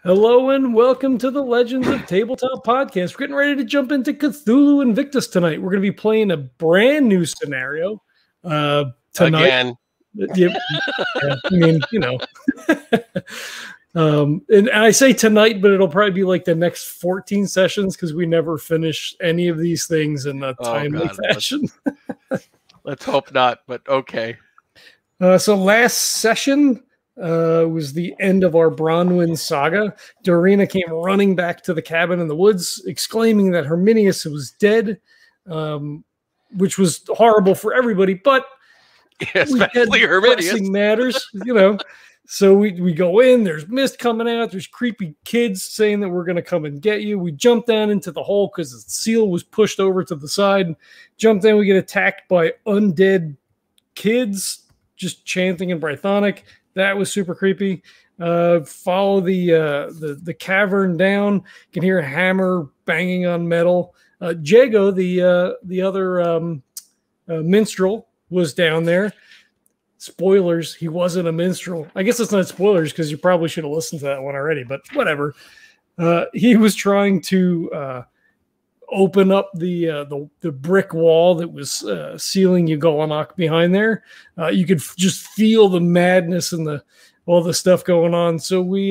Hello and welcome to the Legends of Tabletop podcast. We're getting ready to jump into Cthulhu Invictus tonight. We're going to be playing a brand new scenario tonight. Again. Yeah, I mean, you know. And I say tonight, but it'll probably be like the next 14 sessions because we never finish any of these things in a timely fashion. Let's hope not, but okay. So last session was the end of our Bronwyn saga. Doreena came running back to the cabin in the woods, exclaiming that Herminius was dead, which was horrible for everybody, but especially Herminius. Matters, you know. So we go in, there's mist coming out, there's creepy kids saying that we're going to come and get you. We jump down into the hole because the seal was pushed over to the side. Jump down, we get attacked by undead kids just chanting in Brythonic. That was super creepy. Follow the cavern down. You can hear a hammer banging on metal. Jago, the other minstrel, was down there. Spoilers, he wasn't a minstrel. I guess it's not spoilers because you probably should have listened to that one already, but whatever. He was trying to open up the brick wall that was sealing Yugolanok behind there. You could just feel the madness and all the stuff going on. So we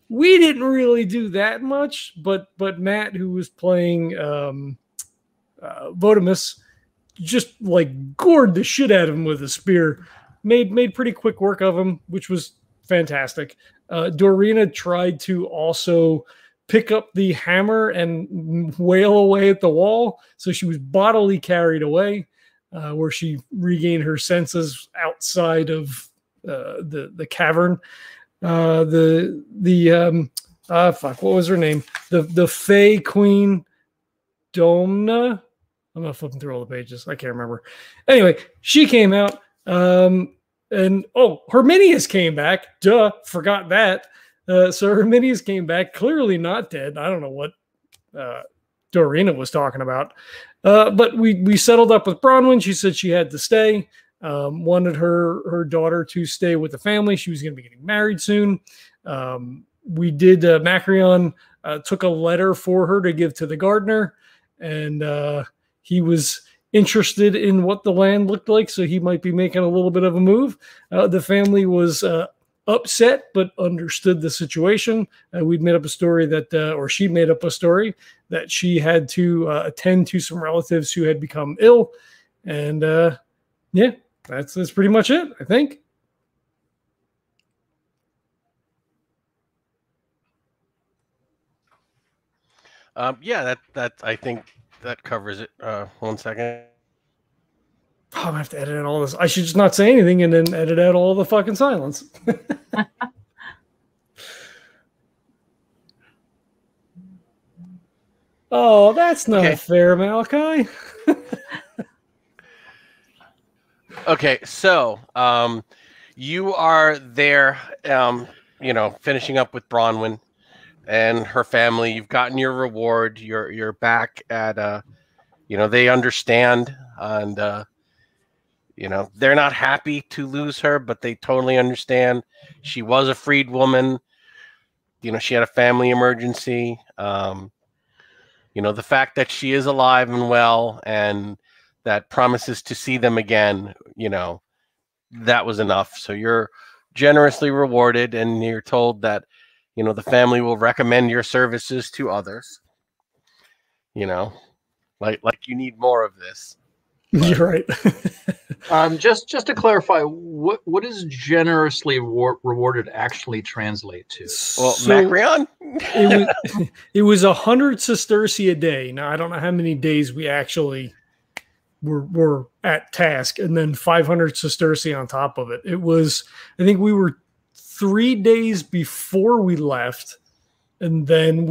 didn't really do that much, but Matt, who was playing Votimus, just like gored the shit out of him with a spear. Made pretty quick work of him, which was fantastic. Doreena tried to also pick up the hammer and wail away at the wall. So she was bodily carried away, where she regained her senses outside of the cavern. What was her name? The Fey Queen Domna. I'm not flipping through all the pages. I can't remember. Anyway, she came out, and Herminius came back. Duh, forgot that. So Herminius came back, clearly not dead. I don't know what Doreena was talking about. But we settled up with Bronwyn. She said she had to stay. Wanted her daughter to stay with the family. She was going to be getting married soon. We did, Macrion took a letter for her to give to the gardener, and he was interested in what the land looked like, so he might be making a little bit of a move. The family was upset, but understood the situation. We'd made up a story or she made up a story that she had to attend to some relatives who had become ill. And yeah, that's pretty much it, I think. Yeah, that I think that covers it. 1 second. I'm gonna have to edit out all this. I should just not say anything and then edit out all the fucking silence. Oh, that's not fair, Malachi. Okay, so you are there, finishing up with Bronwyn and her family. You've gotten your reward. You're back at they understand, and they're not happy to lose her, but they totally understand. She was a freed woman. She had a family emergency. The fact that she is alive and well and that promises to see them again, that was enough. So you're generously rewarded, and you're told that, the family will recommend your services to others. Like you need more of this. But you're right. Just to clarify, what does generously rewarded actually translate to? Well, so Macrion? it was 100 sesterci a day. Now I don't know how many days we actually were at task, and then 500 sesterci on top of it. It was, I think we were 3 days before we left, and then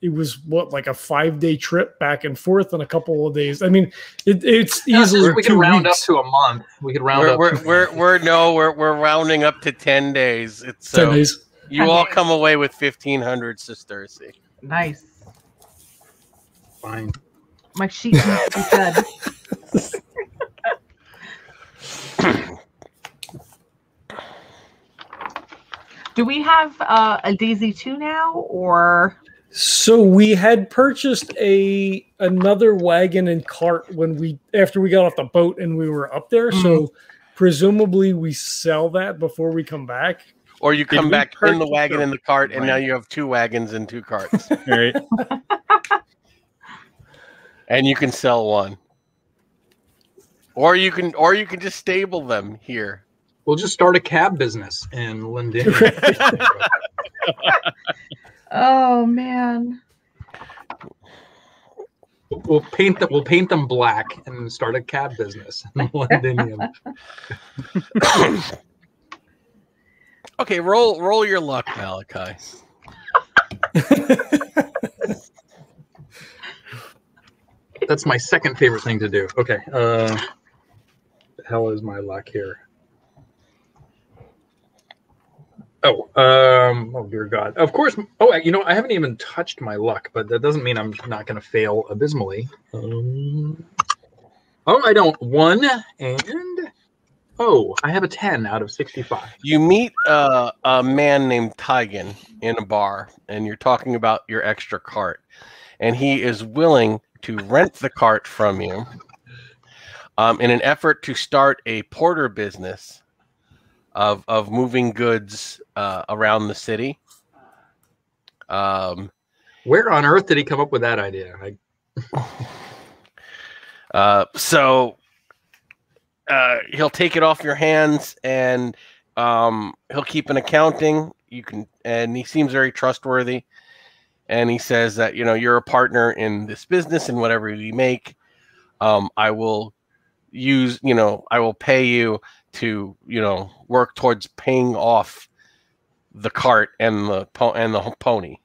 it was like a 5-day trip back and forth in a couple of days. I mean, it's easily we could round up to a month. We could round up. We're rounding up to 10 days. It's 10 days. You all come away with 1,500 sesterci. Nice. Fine. My sheet needs to be fed. Do we have a Daisy 2 now, or? So we had purchased another wagon and cart after we got off the boat and we were up there. So presumably we sell that before we come back. Or you come back in the wagon and the cart, and now you have 2 wagons and 2 carts. Right. And you can sell one. Or you can just stable them here. We'll just start a cab business in London. Oh man. We'll paint them black and start a cab business in Londinium. Okay, roll your luck, Malachi. That's my second favorite thing to do. Okay. The hell is my luck here? Oh dear God. Of course. Oh, I haven't even touched my luck, but that doesn't mean I'm not going to fail abysmally. I don't. 1 and I have a 10 out of 65. You meet a man named Tygan in a bar, and you're talking about your extra cart, and he is willing to rent the cart from you in an effort to start a porter business of moving goods around the city. Where on earth did he come up with that idea? So he'll take it off your hands, and he'll keep an accounting. And he seems very trustworthy. And he says that, you're a partner in this business, and whatever we make, I will pay you to, work towards paying off the cart and the pony.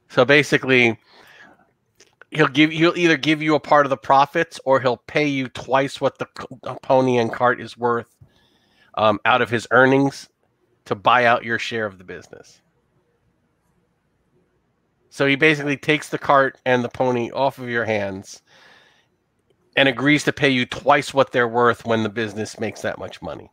So basically, he'll either give you a part of the profits, or he'll pay you twice what the pony and cart is worth out of his earnings to buy out your share of the business. So he basically takes the cart and the pony off of your hands and agrees to pay you twice what they're worth when the business makes that much money.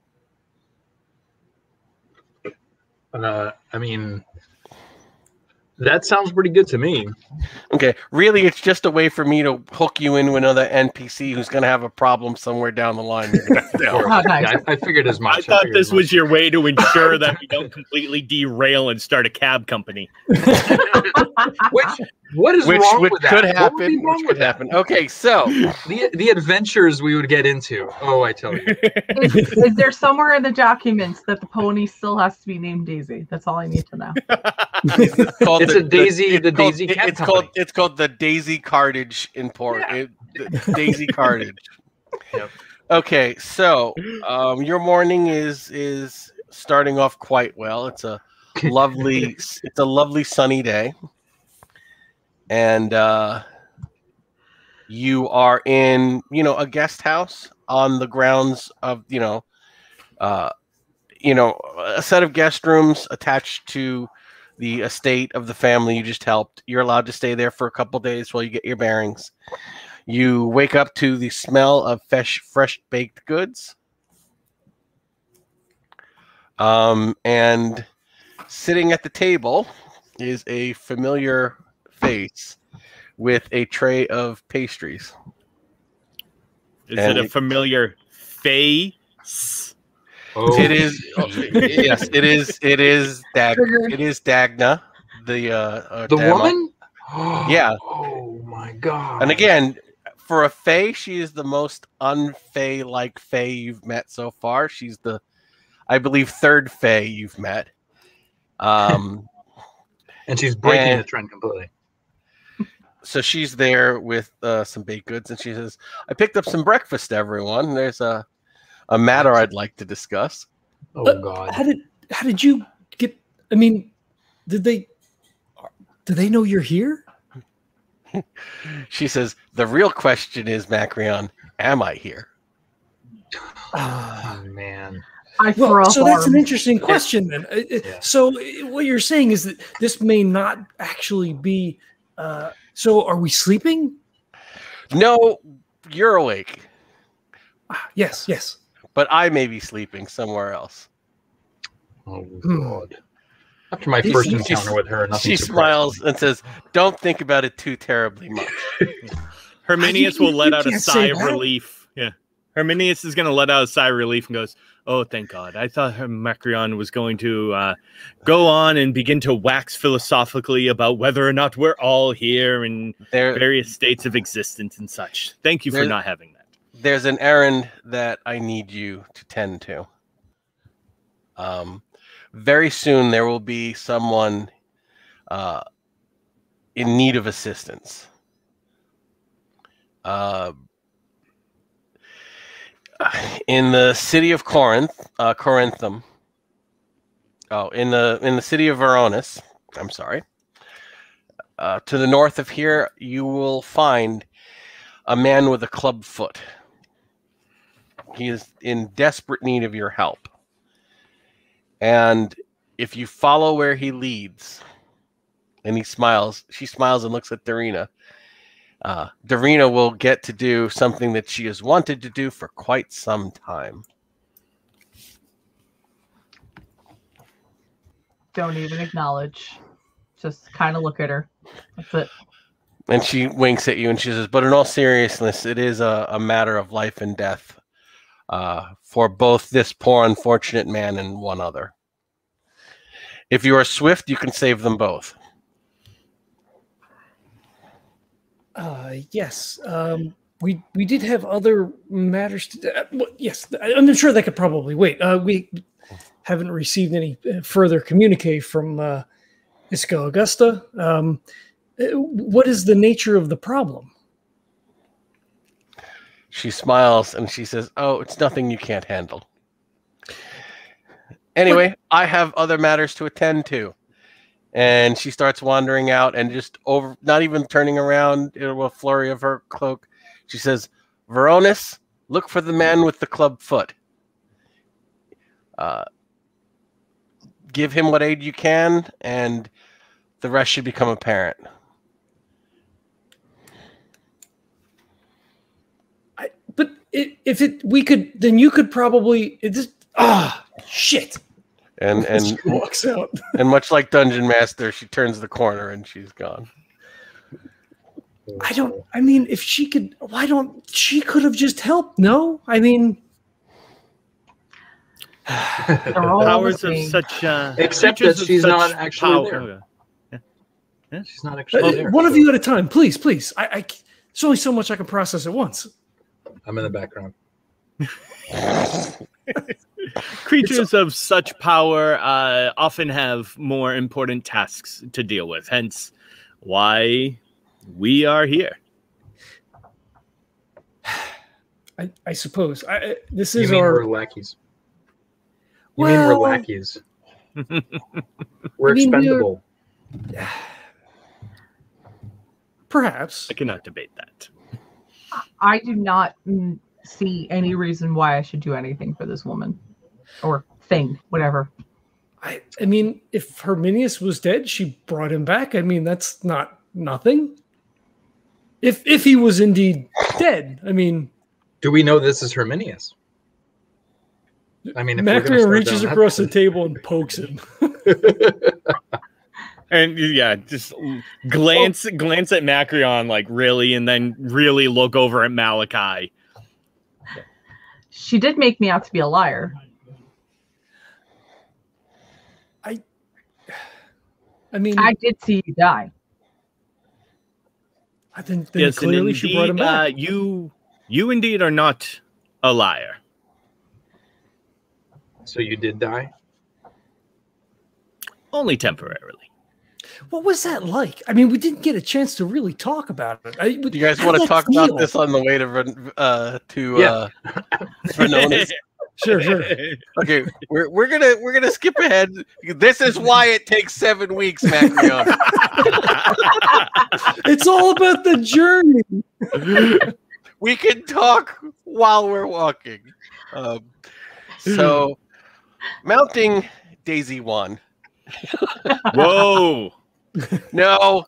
That sounds pretty good to me. Okay, really, it's just a way for me to hook you into another NPC who's going to have a problem somewhere down the line. Yeah, I figured as much. I thought this was your way to ensure that we don't completely derail and start a cab company. What is wrong with that? Could happen. Which could happen. Okay, so the adventures we would get into. Oh, I tell you. Is there somewhere in the documents that the pony still has to be named Daisy? That's all I need to know. It's called the Daisy Cartage in port. Yeah. Daisy Cartage. Yep. Okay, so your morning is starting off quite well. It's a lovely sunny day, and you are in a guest house on the grounds of a set of guest rooms attached to the estate of the family you just helped. You're allowed to stay there for a couple days while you get your bearings. You wake up to the smell of fresh baked goods. And sitting at the table is a familiar face with a tray of pastries. Is it a familiar face? Oh. It is. Yes, it is. It is Dagna, the woman. Yeah. Oh my God. And again, for a fae, she is the most unfae-like fae you've met so far. She's the, I believe, third fae you've met. And she's breaking the trend completely. So she's there with some baked goods, and she says, "I picked up some breakfast, everyone. There's a matter I'd like to discuss." Oh God! How did you get? I mean, do they know you're here? She says, "The real question is, Macrion, am I here?" Oh man! So that's an interesting question then. Yeah. So what you're saying is that this may not actually be. So are we sleeping? No, you're awake. Yes. But I may be sleeping somewhere else. Oh God! After my first encounter with her, nothing. She smiles and says, "Don't think about it too terribly much." Herminius will let out a sigh of relief. Yeah. Herminius is going to let out a sigh of relief and goes, "Oh, thank God. I thought Macrion was going to go on and begin to wax philosophically about whether or not we're all here in various states of existence and such. Thank you for not having that." There's an errand that I need you to tend to. Very soon there will be someone in need of assistance. In the city of Corinthum. Oh, in the city of Veronis. I'm sorry. To the north of here, you will find a man with a club foot. He is in desperate need of your help. And if you follow where he leads, and she smiles and looks at Doreena. Doreena will get to do something that she has wanted to do for quite some time. Don't even acknowledge. Just kind of look at her. That's it. And she winks at you and she says, "But in all seriousness, it is a matter of life and death for both this poor unfortunate man and one other. If you are swift, you can save them both." Yes. We did have other matters to. Yes, I'm sure that could probably wait. We haven't received any further communique from Isca Augusta. What is the nature of the problem? She smiles and she says, "Oh, it's nothing you can't handle. Anyway, I have other matters to attend to." And she starts wandering out and just not even turning around in a flurry of her cloak. She says, "Veronis, look for the man with the club foot. Give him what aid you can, and the rest should become apparent." But we could, then you could probably shit. And she walks out. And much like Dungeon Master, she turns the corner and she's gone. If she could, she could have just helped. No, I mean, powers of such except that she's not actually there. Yeah. She's not actually there. One of you at a time, please. I there's only so much I can process at once. I'm in the background. Creatures of such power often have more important tasks to deal with, hence why we are here. I suppose. This You is mean our... we're lackeys? You mean we're lackeys? We're expendable. Perhaps. I cannot debate that. I do not see any reason why I should do anything for this woman. Or thing, whatever. I mean, if Herminius was dead, she brought him back. I mean, that's not nothing. If he was indeed dead, I mean... Do we know this is Herminius? I mean, if Macrion reaches across the table and pokes him. And yeah, just glance at Macrion, like really, and then really look over at Malachi. She did make me out to be a liar. I mean, I did see you die. Then yes, clearly indeed, she brought him back. You indeed are not a liar. So you did die? Only temporarily. What was that like? I mean, we didn't get a chance to really talk about it. Do you guys want to talk about this on the way to Venonis? Sure. Okay, we're gonna skip ahead. This is why it takes 7 weeks, Macrion. It's all about the journey. We can talk while we're walking. So, mounting Daisy 1. Whoa! No,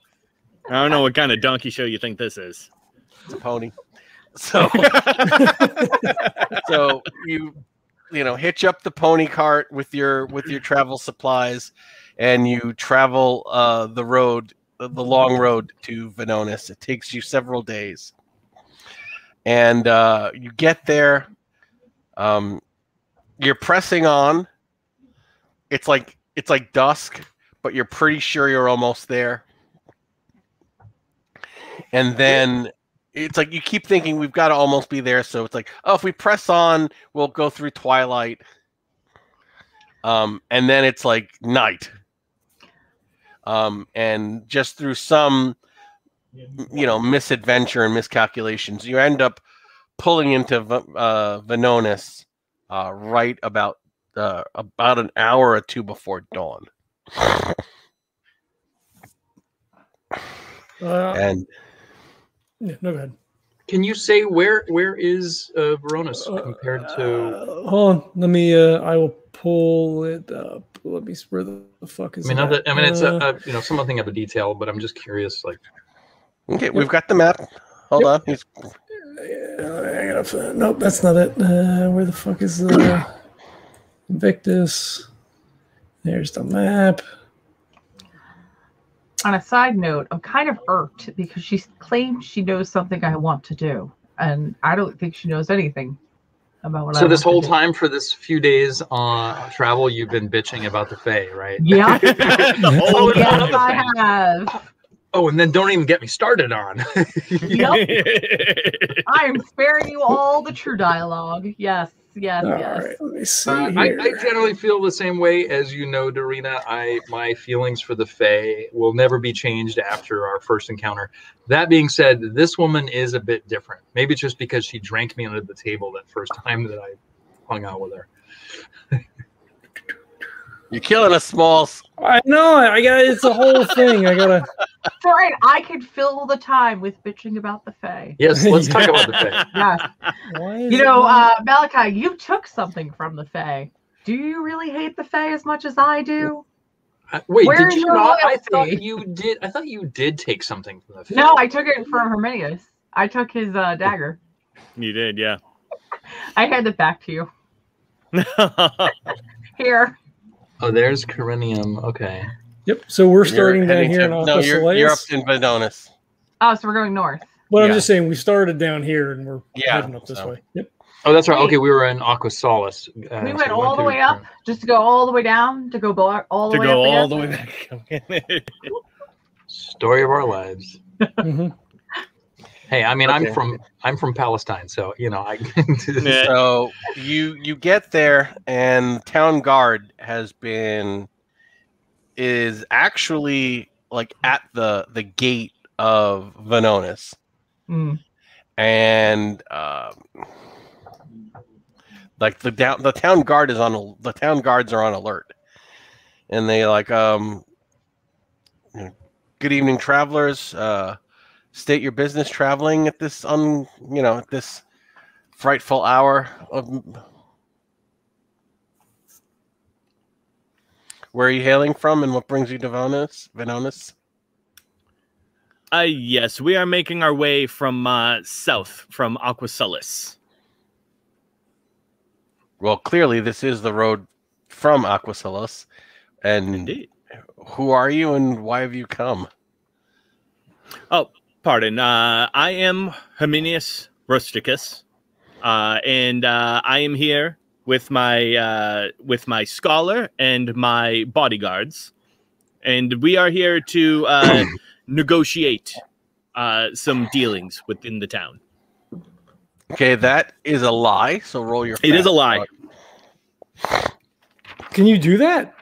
I don't know what kind of donkey show you think this is. It's a pony. So, so you hitch up the pony cart with your travel supplies, and you travel the long road to Venonis. It takes you several days, and you get there. You're pressing on. It's like dusk, but you're pretty sure you're almost there. And then it's like you keep thinking we've got to almost be there. So it's like, oh, if we press on, we'll go through twilight. And then it's like night. And just through some, misadventure and miscalculations, you end up pulling into Venonis right about an hour or two before dawn. And no, go ahead. Can you say where is Veronis compared to? Hold on, let me. I will pull it up. Let me. Where the fuck is? It's something of a detail, but I'm just curious. Like, okay, we've got the map. Hold on. Nope, that's not it. Where the fuck is the Invictus? There's the map. On a side note, I'm kind of irked because she claims she knows something I want to do, and I don't think she knows anything about what I want to do. So this whole time for this few days on travel, you've been bitching about the Fae, right? Yeah. Yes, I have. Oh, and then don't even get me started on. Yep. I am sparing you all the true dialogue. Yes. All right, let me see I generally feel the same way as Doreena. My feelings for the Fae will never be changed after our first encounter. That being said, this woman is a bit different. Maybe it's just because she drank me under the table that first time that I hung out with her. You're killing a small. I know. It's a whole thing. I gotta. It's all right. I could fill the time with bitching about the Fae. Yes, let's talk about the Fae. Yeah. Malachi, you took something from the Fae. Do you really hate the Fae as much as I do? Wait, did you not? I thought you did. I thought you did take something from the Fae. No, I took it from Herminius. I took his dagger. You did, yeah. I hand it back to you. Here. Oh, there's Corinium. Okay. Yep. So we're starting down here in Aquas you're up in Venonis. Oh, so we're going north. But I'm just saying we started down here and we're heading up this way. Yep. Oh, that's right. Okay, we were in Aquas Solis. We went all the way up just to go all the way down, to go all the way up. To go all the way back. Story of our lives. Mm-hmm. Hey, I mean, I'm from Palestine, so I. So you get there, and town guard is actually like at the gate of Venonis, and like the town guard is the town guards are on alert, and they like good evening, travelers. State your business traveling at this at this frightful hour of. Where are you hailing from, and what brings you to Venonis? Yes, we are making our way from south, from Aquas Solis. Well, clearly this is the road from Aquas Solis, and indeed. Who are you, and why have you come? Oh. Pardon. I am Herminius Rusticus, and I am here with my scholar and my bodyguards, and we are here to negotiate some dealings within the town. Okay, that is a lie. So roll your. It is a lie. Can you do that?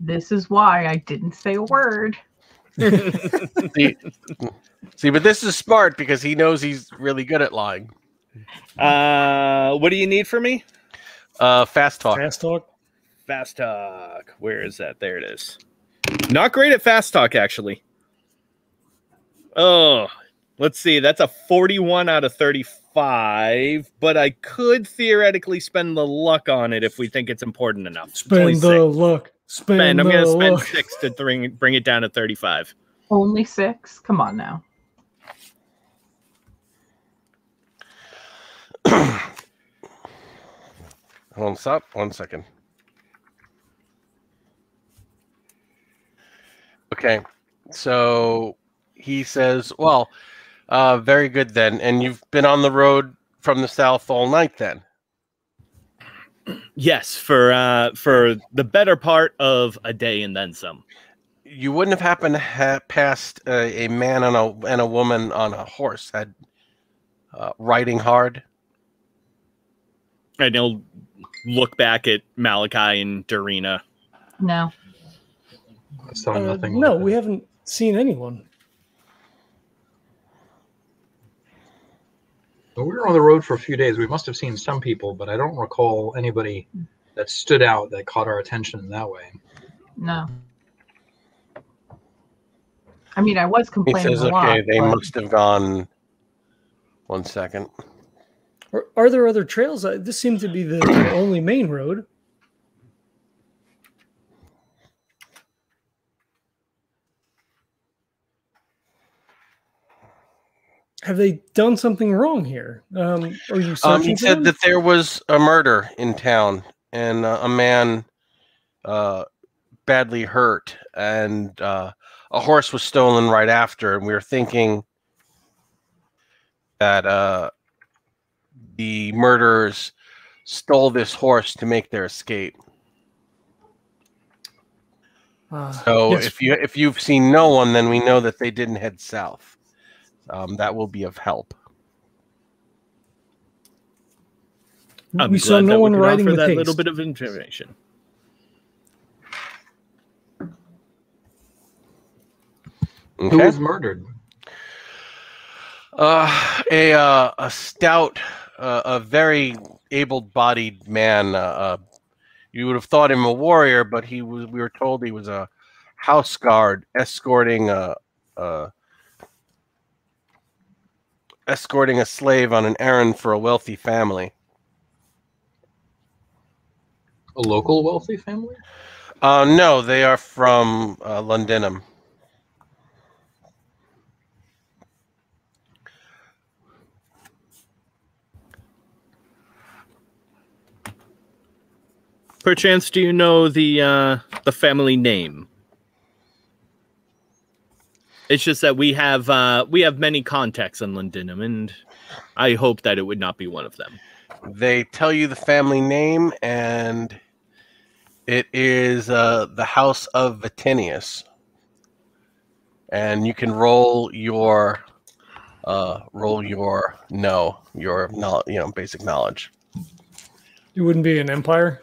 This is why I didn't say a word. See, but this is smart because he knows he's really good at lying. What do you need from me? Fast talk. Fast talk. Fast talk. Where is that? There it is. Not great at fast talk, actually. Oh, let's see. That's a 41 out of 35, but I could theoretically spend the luck on it if we think it's important enough. Spend the luck. I'm going to spend 6 to bring it down to 35. Only 6? Come on now. Hold on, stop 1 second. Okay, so he says, "Well, very good then. And you've been on the road from the south all night then?" Yes, for the better part of a day and then some. You wouldn't have happened to passed a man and a woman on a horse riding hard? And he'll look back at Malachi and Doreena. No. So nothing. No, like we that. haven't seen anyone. But we were on the road for a few days. We must have seen some people, but I don't recall anybody that stood out that caught our attention in that way. No. I mean, I was He complaining says, a lot. "Okay, they but must have gone." 1 second. Are there other trails? This seemed to be the only main road. Have they done something wrong here? Are you searching He for said them? that there was a murder in town, and a man badly hurt, and a horse was stolen right after. And we were thinking that the murderers stole this horse to make their escape. So yes. if you've seen no one, then we know that they didn't head south. That will be of help. I'm we saw glad no that we one could riding offer with that haste. little bit of information. Who Okay. was murdered? A stout, a very able-bodied man. You would have thought him a warrior, but we were told he was a house guard escorting a slave on an errand for a wealthy family. A local wealthy family? No, they are from Londinum. Perchance, do you know the family name? It's just that we have many contacts in Londinum, and I hope that it would not be one of them. They tell you the family name, and it is the House of Vatinius. And you can roll your basic knowledge. It wouldn't be an empire.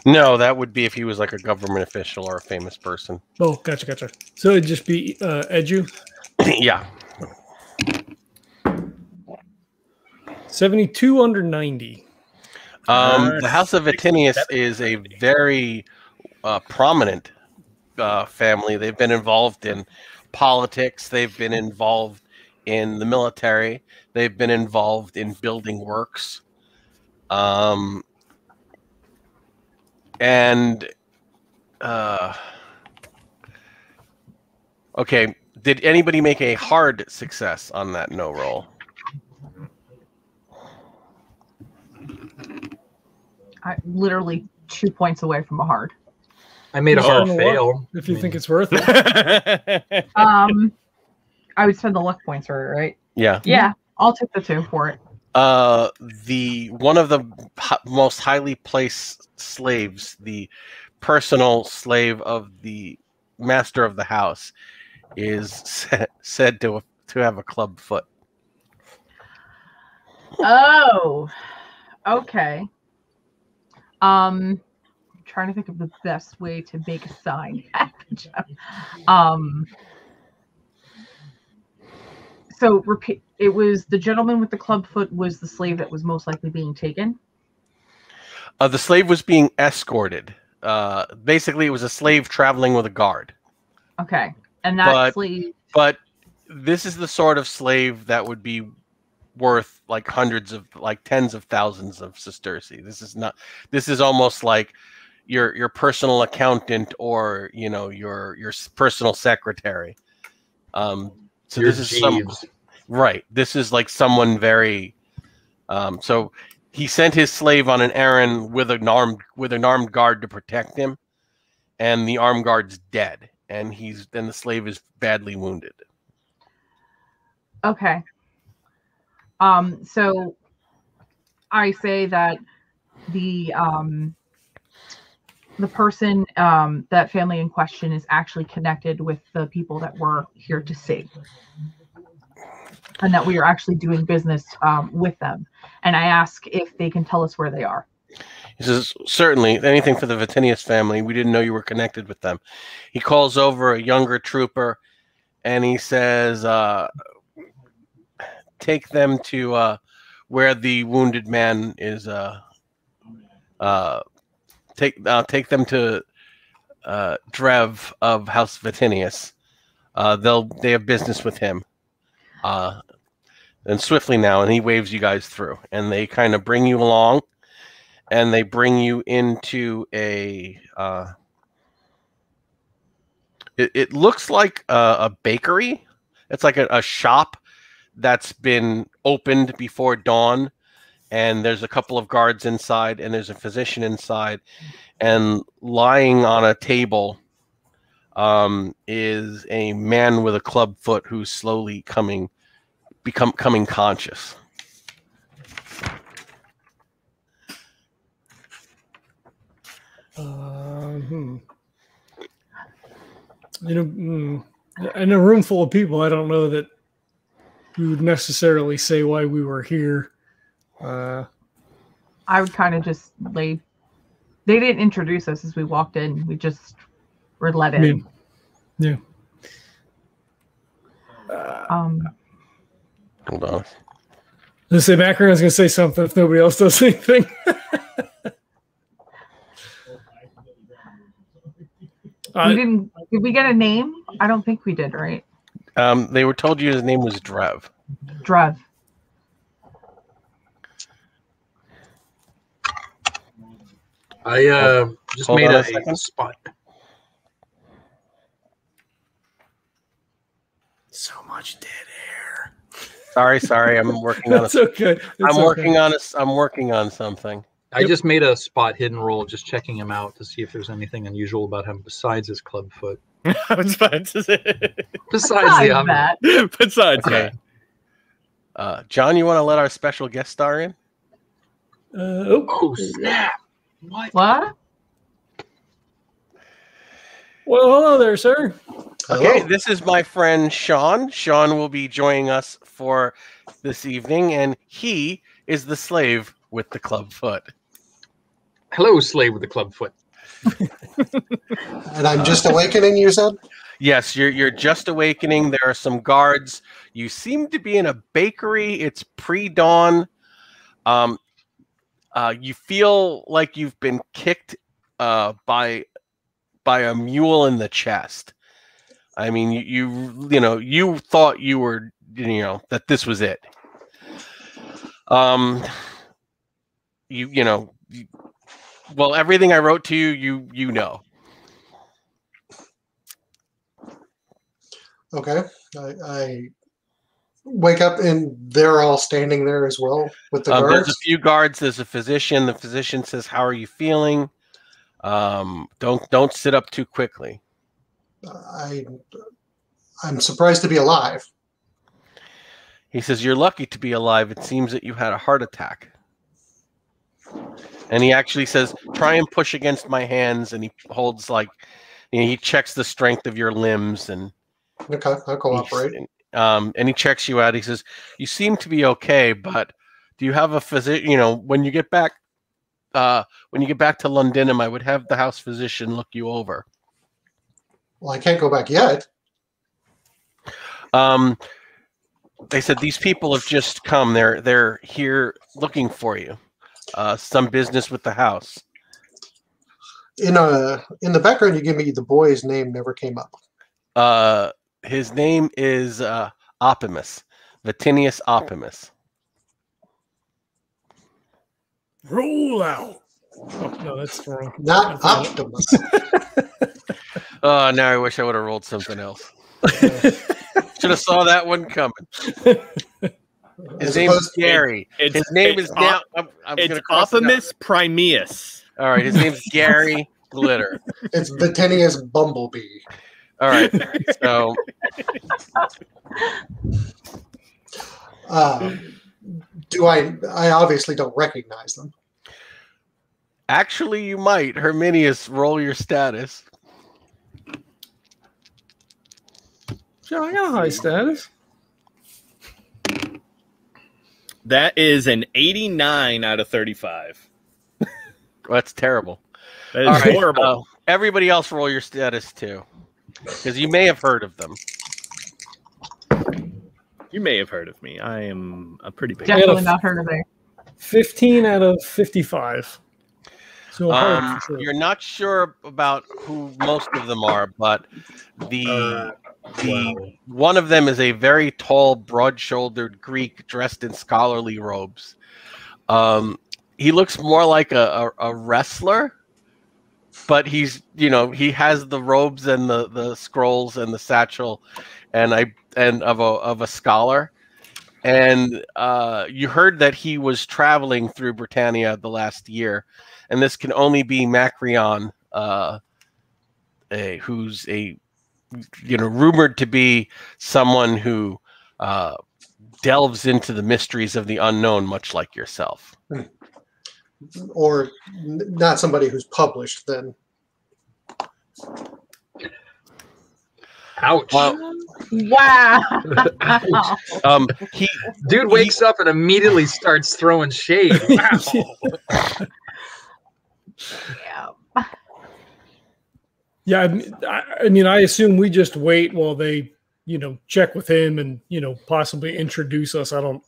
No, that would be if he was like a government official or a famous person. Oh, gotcha. So it'd just be edu. Yeah. 72 under 90. The House of Vatinius is a very prominent family. They've been involved in politics. They've been involved in the military. They've been involved in building works. Okay, did anybody make a hard success on that no roll? I literally 2 points away from a hard. I made a hard On the fail. luck, if you think it's worth it. I would spend the luck points for it, right? Yeah. Yeah, I'll take the 2 for it. One of the most highly placed slaves, the personal slave of the master of the house, is said to have a club foot. Oh, okay. Trying to think of the best way to make a sign. So repeat. It was the gentleman with the club foot was the slave that was most likely being taken. The slave was being escorted. Basically, it was a slave traveling with a guard. Okay, and that slave. But this is the sort of slave that would be worth like tens of thousands of sesterces. This is almost like your personal accountant or your personal secretary. This is like someone very so he sent his slave on an errand with an armed guard to protect him, and the armed guard's dead, and the slave is badly wounded. Okay. So I say that the person, that family in question, is actually connected with the people that we're here to see, and that we are actually doing business with them. And I ask if they can tell us where they are. He says, certainly, anything for the Vatinius family. We didn't know you were connected with them. He calls over a younger trooper, and he says, take them to where the wounded man is. Take them to Drev of House Vatinius. They have business with him. And swiftly now, and he waves you guys through, and they kind of bring you along, and they bring you into a. It looks like a bakery. It's like a shop that's been opened before dawn, and there's a couple of guards inside, and there's a physician inside, and lying on a table is a man with a club foot who's slowly becoming conscious. In a room full of people, I don't know that we would necessarily say why we were here. I would kind of just lay. They didn't introduce us as we walked in. We just were let in. Yeah. Hold on. Let's say Macrion's going to say something if nobody else does anything. Did we get a name? I don't think we did, right? They were told you his name was Drev. Drev. I just made a spot. So much dead air. Sorry. I'm working on. That's okay. I'm working on something. I just made a spot hidden roll, just checking him out to see if there's anything unusual about him besides his club foot. I was about to say. Besides that. Besides okay. that. John, you want to let our special guest star in? Oh snap! What? What? Well, hello there, sir. Okay, this is my friend Sean. Sean will be joining us for this evening, and he is the slave with the club foot. Hello, slave with the club foot. And I'm just awakening, you said? Yes, you're just awakening. There are some guards. You seem to be in a bakery. It's pre-dawn. You feel like you've been kicked by a mule in the chest. I mean, you thought you were, that this was it. Well, everything I wrote to you, you know. Okay. I wake up and they're all standing there as well with the guards. There's a few guards. There's a physician. The physician says, "How are you feeling? Don't sit up too quickly." I'm surprised to be alive. He says, "You're lucky to be alive. It seems that you had a heart attack." And he actually says, "Try and push against my hands." And he holds he checks the strength of your limbs. And okay, I'll cooperate. And he checks you out. He says, "You seem to be okay, but do you have a physician? When you get back to London, I would have the house physician look you over." Well, I can't go back yet. They said these people have just come. They're here looking for you. Some business with the house. In the background, you give me the boy's name never came up. His name is Optimus, Vatinius Optimus. Roll out. Oh, no, that's wrong. Not Optimus. Oh, now I wish I would have rolled something else. Should have saw that one coming. His name is Gary. His name is now. It's gonna cross it out. Optimus Primeus. All right, his name's Gary Glitter. It's Vitinius Bumblebee. All right, so I obviously don't recognize them. actually you might. Herminius, roll your status. Sure, I got a high status. That is an 89 out of 35. Well, that's terrible. That is All right, horrible. everybody else roll your status too, because you may have heard of them. You may have heard of me. I am a pretty big. Definitely not heard of it. 15 out of 55. So hard for sure. You're not sure about who most of them are, but the one of them is a very tall, broad-shouldered Greek dressed in scholarly robes. He looks more like a wrestler, but he's he has the robes and the scrolls and the satchel, and of a scholar. And you heard that he was traveling through Britannia the last year, and this can only be Macrion, who's rumored to be someone who delves into the mysteries of the unknown, much like yourself. Or not somebody who's published, then. Ouch. Wow. Dude wakes up and immediately starts throwing shade. Wow. Yeah. Yeah, I mean, I assume we just wait while they, check with him and, possibly introduce us. I don't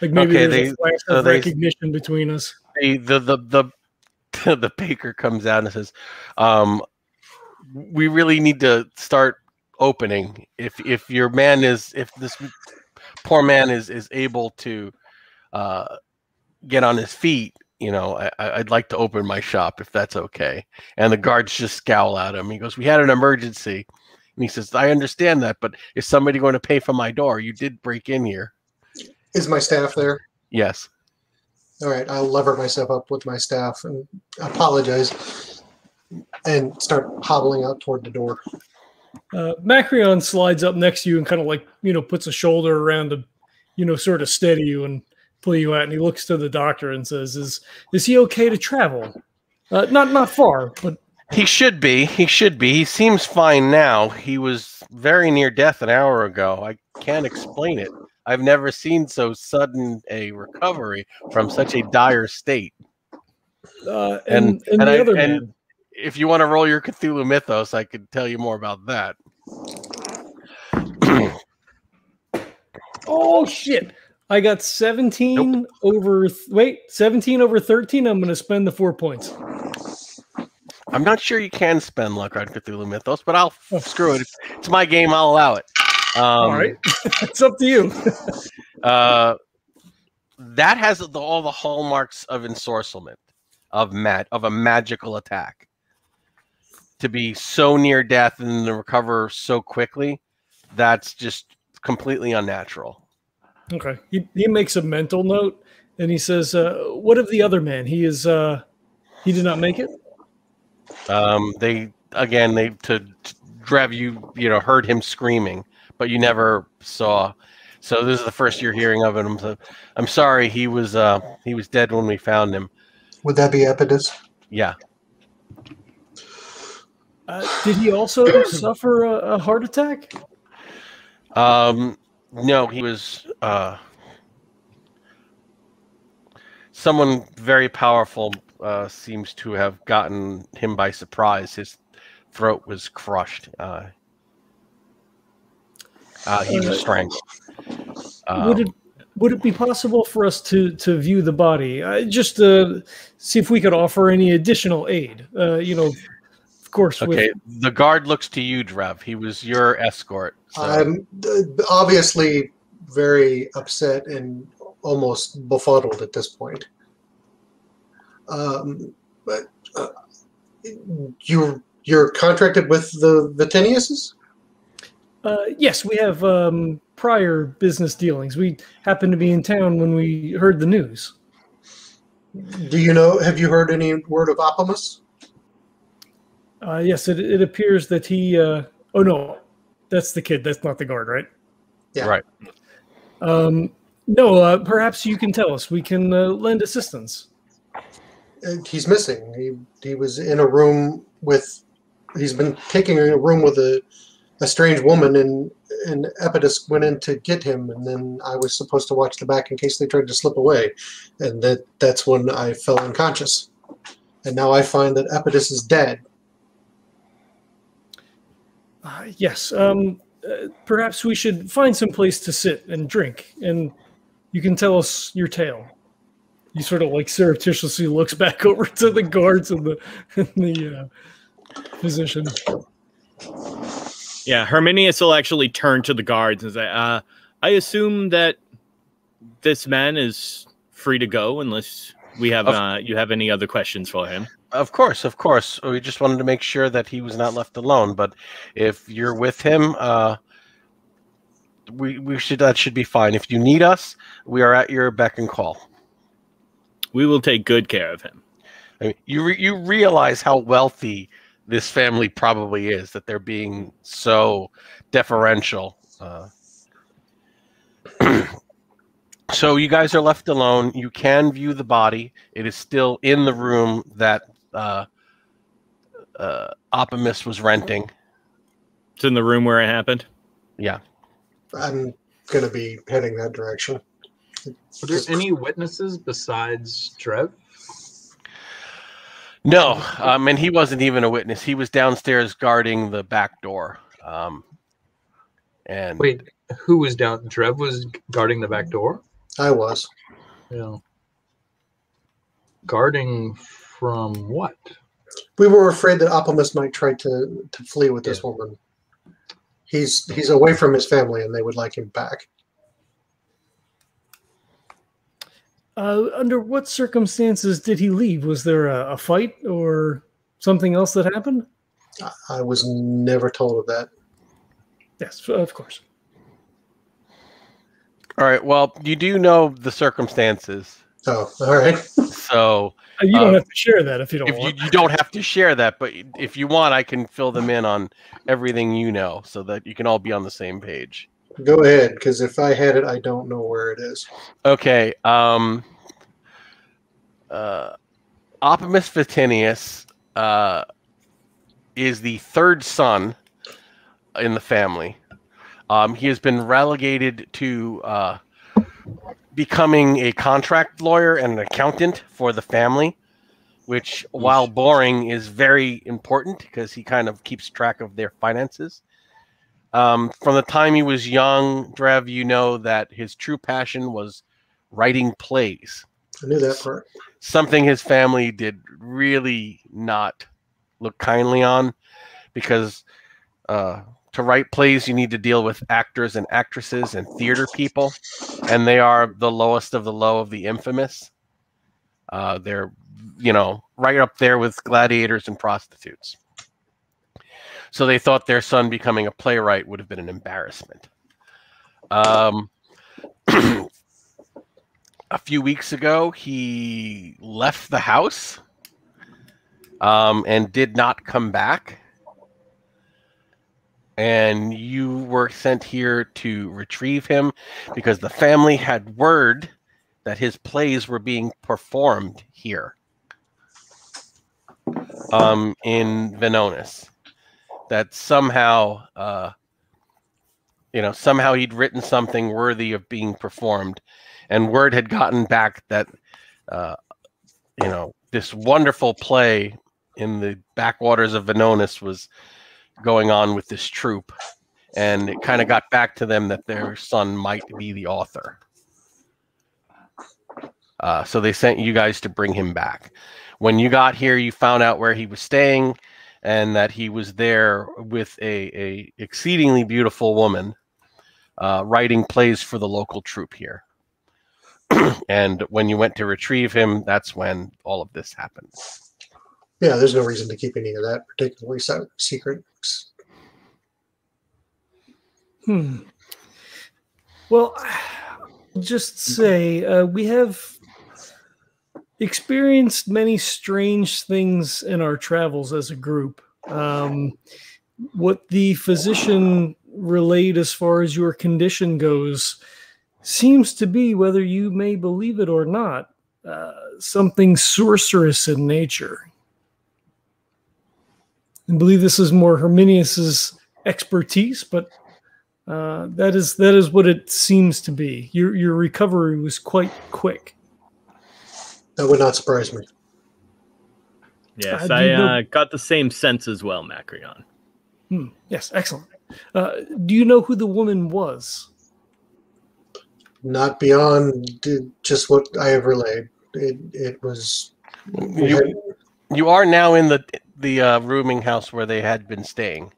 like maybe there's a flash of recognition between us. The baker comes out and says, "We really need to start opening. If this poor man is able to get on his feet, I'd like to open my shop if that's okay." And the guards just scowl at him. He goes, "We had an emergency." And he says, "I understand that, but is somebody going to pay for my door? You did break in here." Is my staff there? Yes. All right, I'll lever myself up with my staff and apologize and start hobbling out toward the door. Macrion slides up next to you and kind of like, puts a shoulder around to, sort of steady you and pull you out. And he looks to the doctor and says, is he okay to travel? Not far, but he should be. He seems fine now. He was very near death an hour ago. I can't explain it. I've never seen so sudden a recovery from such a dire state. And if you want to roll your Cthulhu mythos, I could tell you more about that. Oh shit! I got 17 over 13. I'm going to spend the 4 points. I'm not sure you can spend luck on Cthulhu mythos, but I'll screw it. It's my game. I'll allow it. All right, it's up to you. That has all the hallmarks of ensorcelment, of a magical attack. To be so near death and to recover so quickly, that's just completely unnatural. Okay, he makes a mental note and he says, "What of the other man? He did not make it." To Drev, you heard him screaming, but you never saw. So this is the first you're hearing of him. So I'm sorry, he was dead when we found him. Would that be Epidus? Yeah. Did he also suffer a heart attack? No, he was someone very powerful seems to have gotten him by surprise. His throat was crushed. He was strangled. Would it be possible for us to view the body? Just to see if we could offer any additional aid. Of course. Okay, the guard looks to you, Drev. He was your escort. So. I'm obviously very upset and almost befuddled at this point. But you're contracted with the Vitiniuses? Yes, we have prior business dealings. We happened to be in town when we heard the news. Do you know? Have you heard any word of Optimus? Yes, it appears that he. Oh no, that's the kid. That's not the guard, right? Yeah. Right. No, perhaps you can tell us. We can lend assistance. He's missing. He was in a room with. He's been taking a room with a strange woman, and Epidus went in to get him, and then I was supposed to watch the back in case they tried to slip away, and that's when I fell unconscious, and now I find that Epidus is dead. Yes. Perhaps we should find some place to sit and drink, and you can tell us your tale. He sort of like surreptitiously looks back over to the guards and the physician. Yeah, Herminius will actually turn to the guards and say, I assume that this man is free to go unless we have you have any other questions for him. Of course. We just wanted to make sure that he was not left alone. But if you're with him, that should be fine. If you need us, we are at your beck and call. We will take good care of him. I mean, you realize how wealthy this family probably is, that they're being so deferential. So you guys are left alone. You can view the body. It is still in the room that Optimus was renting. It's in the room where it happened? Yeah. I'm going to be heading that direction. Are there any witnesses besides Drev? No, and he wasn't even a witness. He was downstairs guarding the back door. And wait, who was down? Drev was guarding the back door? I was. Yeah. Guarding from what? We were afraid that Optimus might try to flee with this woman. He's away from his family, and they would like him back. Under what circumstances did he leave? Was there a fight or something else that happened? I was never told of that. Yes, of course. All right. Well, you do know the circumstances. Oh, all right. So you don't have to share that if you don't want. You don't have to share that, but if you want, I can fill them in on everything you know so that you can all be on the same page. Go ahead, because if I had it, I don't know where it is. Okay. Optimus Vatinius is the third son in the family. He has been relegated to becoming a contract lawyer and an accountant for the family, which, while boring, is very important because he kind of keeps track of their finances. From the time he was young, Drev, you know that his true passion was writing plays. I knew that part. Something his family did really not look kindly on, because to write plays, you need to deal with actors and actresses and theater people, and they are the lowest of the low of the infamous. They're, right up there with gladiators and prostitutes. So they thought their son becoming a playwright would have been an embarrassment. A few weeks ago, he left the house and did not come back. And you were sent here to retrieve him because the family had word that his plays were being performed here in Venonis. That somehow, somehow he'd written something worthy of being performed, and word had gotten back that, this wonderful play in the backwaters of Venonis was going on with this troupe, and it kind of got back to them that their son might be the author. So they sent you guys to bring him back. When you got here, you found out where he was staying, and that he was there with a exceedingly beautiful woman writing plays for the local troupe here. And when you went to retrieve him, that's when all of this happened. Yeah, there's no reason to keep any of that particularly secret. Well, just say we have experienced many strange things in our travels as a group. What the physician relayed as far as your condition goes seems to be, whether you may believe it or not, something sorcerous in nature. I believe this is more Herminius's expertise, but that is what it seems to be. Your recovery was quite quick. That would not surprise me. Yes, I got the same sense as well, Macrion. Yes, excellent. Do you know who the woman was? Not beyond just what I have relayed. It was. You are now in the rooming house where they had been staying.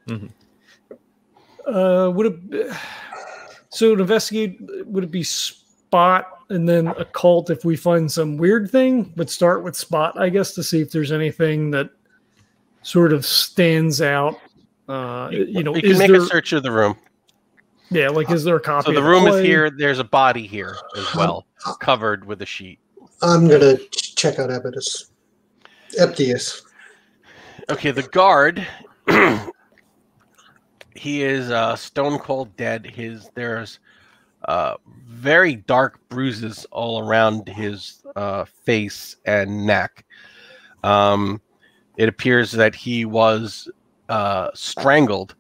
Mm-hmm. So to investigate, would it be spot and then occult if we find some weird thing? But start with spot, I guess, to see if there's anything that sort of stands out. You can make a search of the room. Yeah, like is there a copy? So the room is here. There's a body here as well, covered with a sheet. I'm gonna check out Epidus. Okay, the guard. He is stone cold dead. There's very dark bruises all around his face and neck. It appears that he was strangled,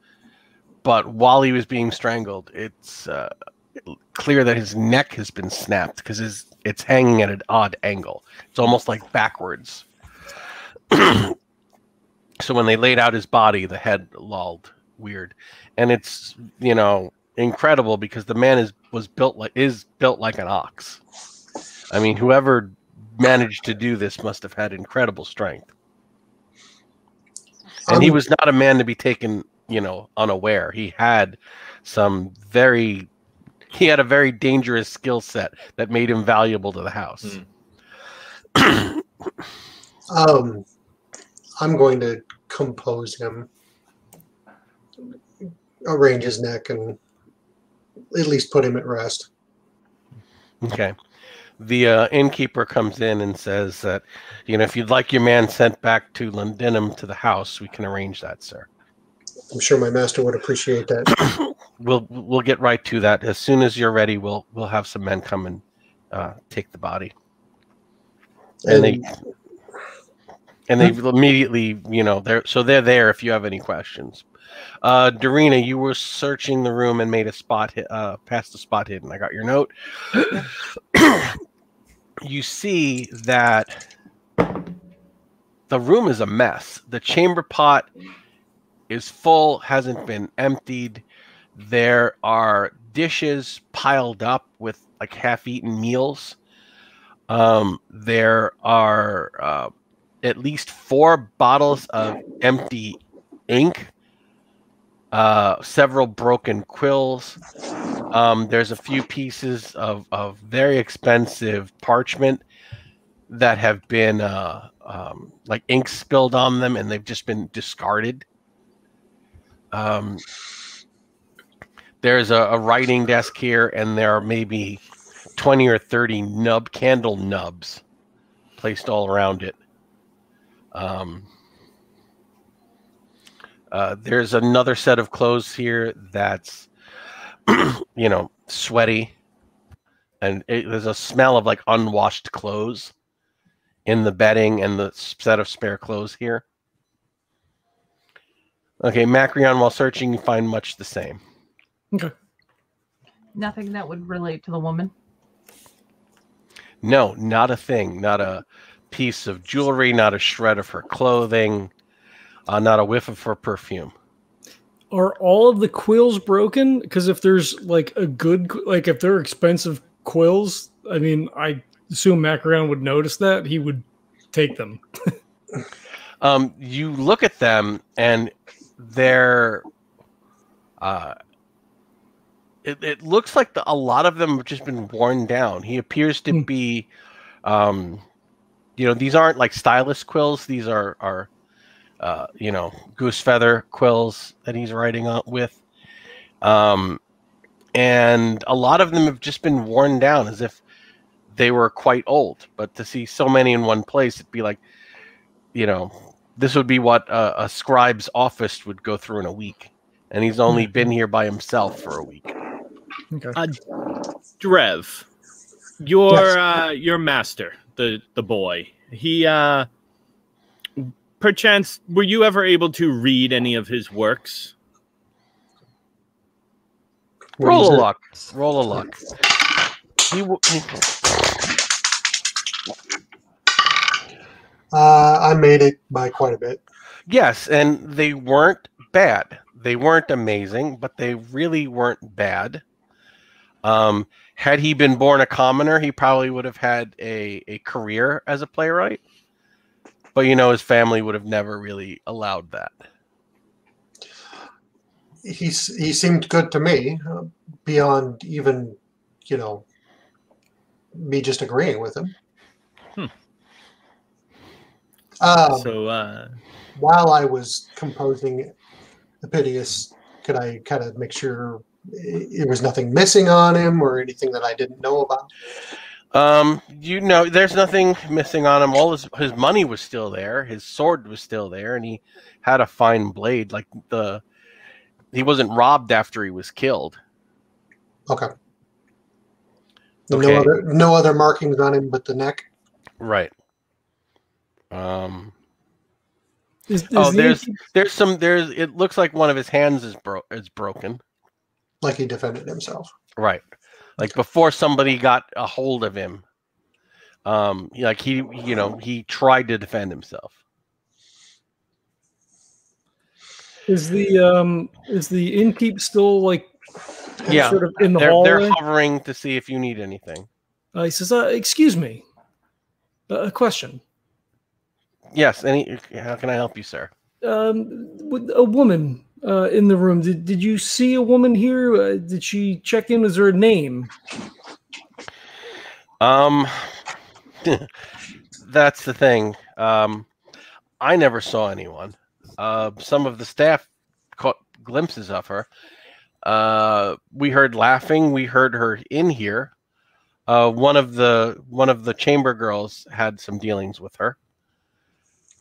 but while he was being strangled, it's clear that his neck has been snapped because it's hanging at an odd angle. It's almost like backwards. So when they laid out his body, the head lolled weird, and it's incredible because the man is built like an ox. I mean, whoever managed to do this must have had incredible strength. And he was not a man to be taken, unaware. He had a very dangerous skill set that made him valuable to the house. I'm going to compose him, arrange his neck, and at least put him at rest. Okay. The innkeeper comes in and says that, if you'd like your man sent back to Londinum to the house, we can arrange that, sir. I'm sure my master would appreciate that. We'll get right to that. As soon as you're ready, we'll have some men come and take the body. And they immediately, they're there if you have any questions. Doreena, you were searching the room and made a spot past the spot hidden. I got your note. You see that the room is a mess. The chamber pot is full, hasn't been emptied. There are dishes piled up with like half-eaten meals. There are at least 4 bottles of empty ink. Several broken quills. There's a few pieces of very expensive parchment that have been like ink spilled on them, and they've just been discarded. There's a writing desk here, and there are maybe 20 or 30 candle nubs placed all around it. There's another set of clothes here that's, sweaty, and there's a smell of like unwashed clothes in the bedding and the set of spare clothes here. Okay, Macrion, while searching, you find much the same. Okay. Nothing that would relate to the woman? No, not a thing. Not a piece of jewelry, not a shred of her clothing, not a whiff of her perfume. Are all of the quills broken? Because if there's like if they're expensive quills, I mean, I assume Macrion would notice that. He would take them. You look at them, and they're it looks like a lot of them have just been worn down. He appears to be these aren't like stylus quills. These are goose feather quills that he's writing with. And a lot of them have just been worn down, as if they were quite old. But to see so many in one place, it'd be like, this would be what a scribe's office would go through in a week. And he's only been here by himself for a week. Okay. Drev, your master, the boy, he perchance, were you ever able to read any of his works? Roll a luck. Roll a luck. I made it by quite a bit. Yes, and they weren't bad. They weren't amazing, but they really weren't bad. Had he been born a commoner, he probably would have had a career as a playwright. But, his family would have never really allowed that. He seemed good to me, beyond even, me just agreeing with him. While I was composing Epitius, could I kind of make sure there was nothing missing on him or anything that I didn't know about? There's nothing missing on him. All his money was still there. His sword was still there, and he had a fine blade. Like he wasn't robbed after he was killed. Okay. No other markings on him but the neck. Right. It looks like one of his hands is broken. Like he defended himself. Right. Like before somebody got a hold of him. He tried to defend himself. Is the innkeep still sort of in the hallway? They're hovering to see if you need anything. He says, "Excuse me, a question." Yes. How can I help you, sir? With a woman in the room. Did you see a woman here? Did she check in? Is there a name? That's the thing. I never saw anyone. Some of the staff caught glimpses of her. We heard laughing. We heard her in here. One of the chamber girls had some dealings with her.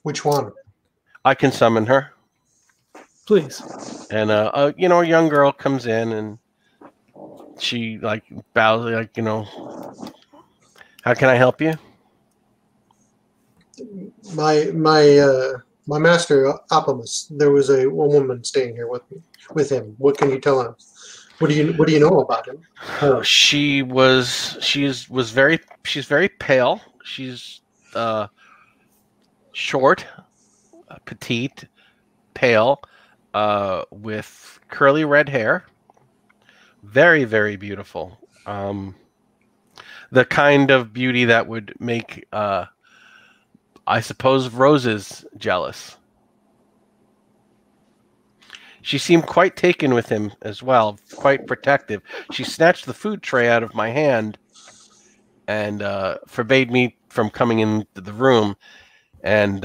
Which one? I can summon her. Please. And a young girl comes in and she bows how can I help you? My master Optimus, there was a woman staying here with him. What can you tell him? What do you know about him? She's very pale. She's short, petite, pale, with curly red hair. Very, very beautiful. The kind of beauty that would make, I suppose, roses jealous. She seemed quite taken with him as well, quite protective. She snatched the food tray out of my hand and forbade me from coming into the room, and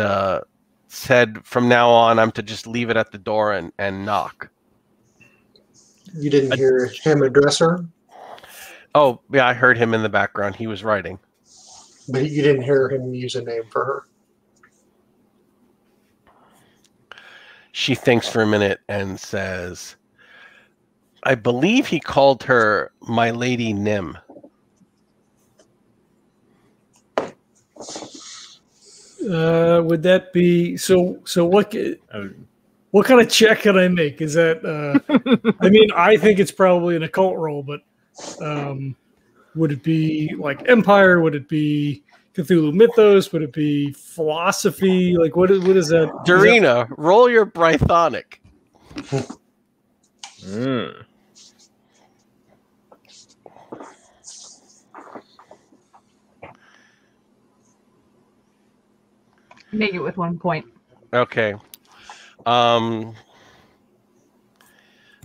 said from now on I'm to just leave it at the door and knock. You didn't hear him address her? Oh, yeah, I heard him in the background. He was writing. But you didn't hear him use a name for her? She thinks for a minute and says, I believe he called her My Lady Nim. Would that be so? What kind of check can I make? Is that? I mean, I think it's probably an occult roll, but would it be like Empire? Would it be Cthulhu Mythos? Would it be philosophy? Like what is that? Doreena, roll your Brythonic. Make it with 1 point. Okay.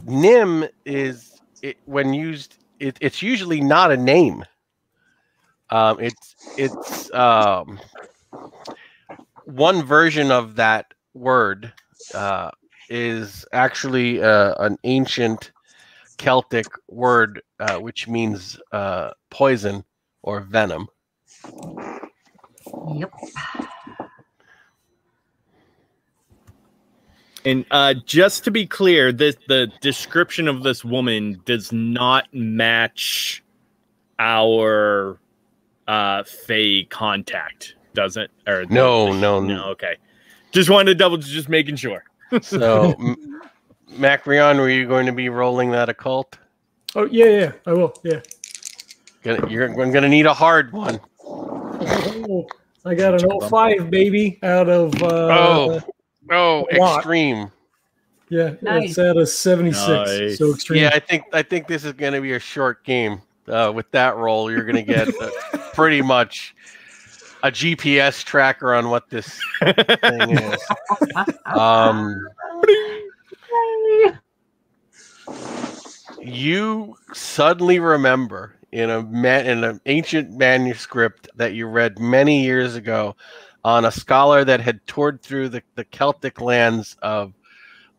Nim is when used. It's usually not a name. It's one version of that word is actually an ancient Celtic word which means poison or venom. Yep. And just to be clear, the description of this woman does not match our Fae contact, does it? Or No. Okay. Just wanted to just making sure. So, Macrion, were you going to be rolling that occult? Oh yeah, I will. Yeah. I'm gonna need a hard one. Oh, I got an 05, baby, out of Extreme. Yeah, Nice. it's out of 76. Nice. So extreme. Yeah, I think this is gonna be a short game. With that roll, you're gonna get pretty much a GPS tracker on what this thing is. You suddenly remember in an ancient manuscript that you read many years ago on a scholar that had toured through the Celtic lands of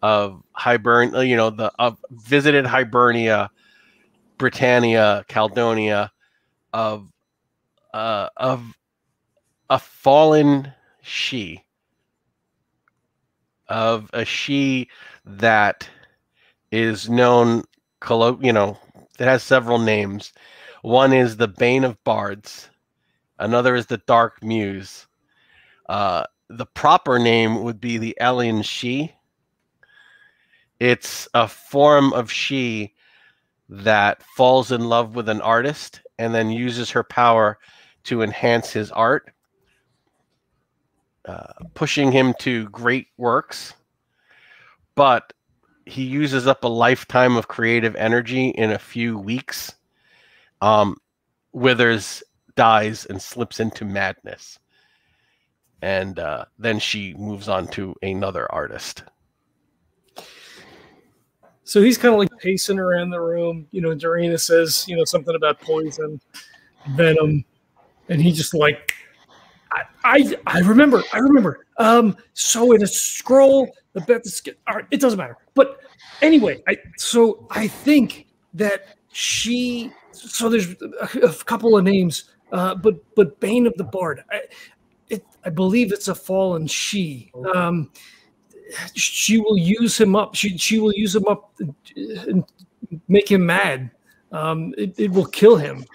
Hibernia, visited Hibernia, Britannia, Caledonia, of a fallen she, of a she that is known, it has several names. One is the Bane of Bards. Another is the Dark Muse. The proper name would be the Alien She. It's a form of she that falls in love with an artist and then uses her power to enhance his art, pushing him to great works. But he uses up a lifetime of creative energy in a few weeks, withers, dies, and slips into madness. And then she moves on to another artist. So he's kind of like pacing around the room. Doreena says, something about poison, venom, and he just like, I remember. So in a scroll about the skin, all right, it doesn't matter. But anyway, I think that so there's a couple of names, but Bane of the Bard, I believe it's a fallen she. She will use him up. She will use him up and make him mad. It will kill him.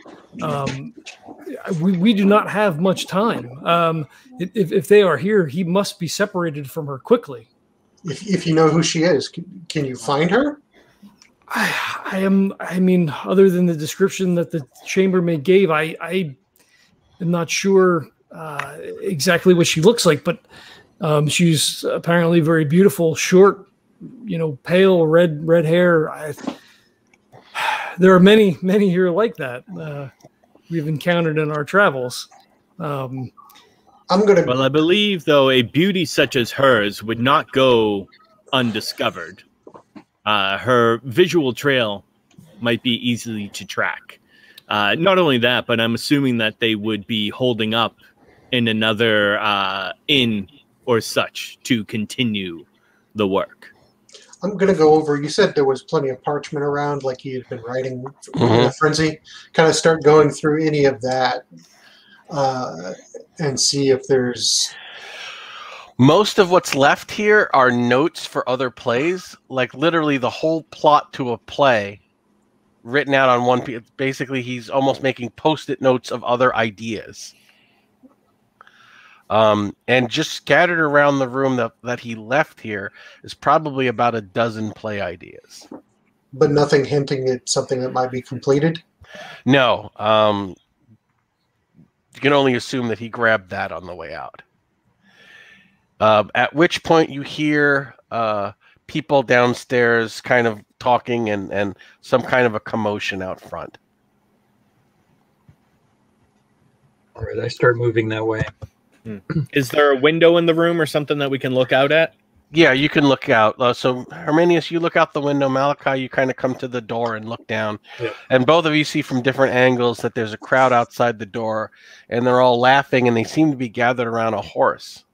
We do not have much time. If they are here, he must be separated from her quickly. If you know who she is, can you find her? I mean, other than the description that the chambermaid gave, I am not sure exactly what she looks like, but she's apparently very beautiful, short, pale, red hair. There are many here like that we've encountered in our travels. Well, I believe, though, a beauty such as hers would not go undiscovered. Her visual trail might be easily to track. Not only that, but I'm assuming that they would be holding up in another inn or such to continue the work. I'm going to go over, you said there was plenty of parchment around, like you had been writing in a frenzy. Kind of start going through any of that and see if there's... Most of what's left here are notes for other plays, like literally the whole plot to a play written out on one piece. Basically, he's almost making post-it notes of other ideas. And just scattered around the room that he left here is probably about a dozen play ideas. But nothing hinting at something that might be completed? No. You can only assume that he grabbed that on the way out. At which point you hear people downstairs kind of talking and some kind of a commotion out front. All right, I start moving that way. Is there a window in the room or something that we can look out at? Yeah, you can look out. So, Herminius, you look out the window. Malachi, you kind of come to the door and look down. Yep. And both of you see from different angles that there's a crowd outside the door, and they're all laughing, and they seem to be gathered around a horse.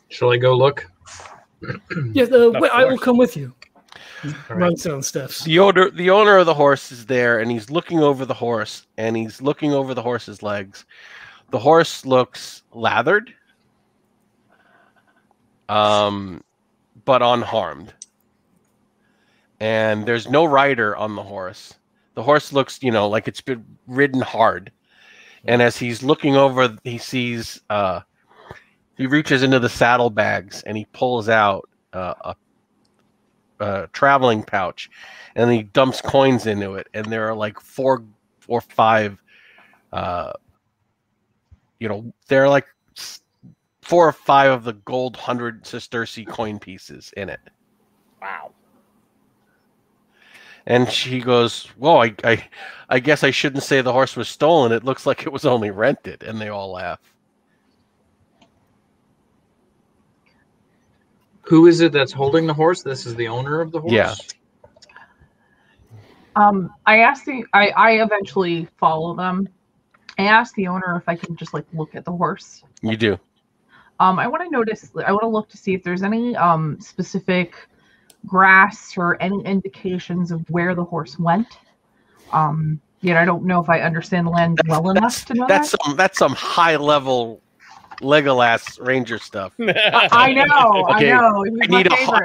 Shall I go look? Yeah, I will come with you. Runs down steps. The owner of the horse is there, and he's looking over the horse, and he's looking over the horse's legs. The horse looks lathered, but unharmed. And there's no rider on the horse. The horse looks, like it's been ridden hard. And as he's looking over, he sees, he reaches into the saddlebags and he pulls out a traveling pouch, and he dumps coins into it. And there are like 4 or 5, there are like 4 or 5 of the gold 100 sesterce coin pieces in it. Wow. And she goes, "Whoa, I guess I shouldn't say the horse was stolen. It looks like it was only rented." And they all laugh. Who is it that's holding the horse? This is the owner of the horse? Yeah. I asked I eventually follow them. I asked the owner if I can just like look at the horse. You do. I want to look to see if there's any specific grass or any indications of where the horse went. I don't know if I understand the land well enough to know that. That's some high level Legolas Ranger stuff. I know. Okay. I know. I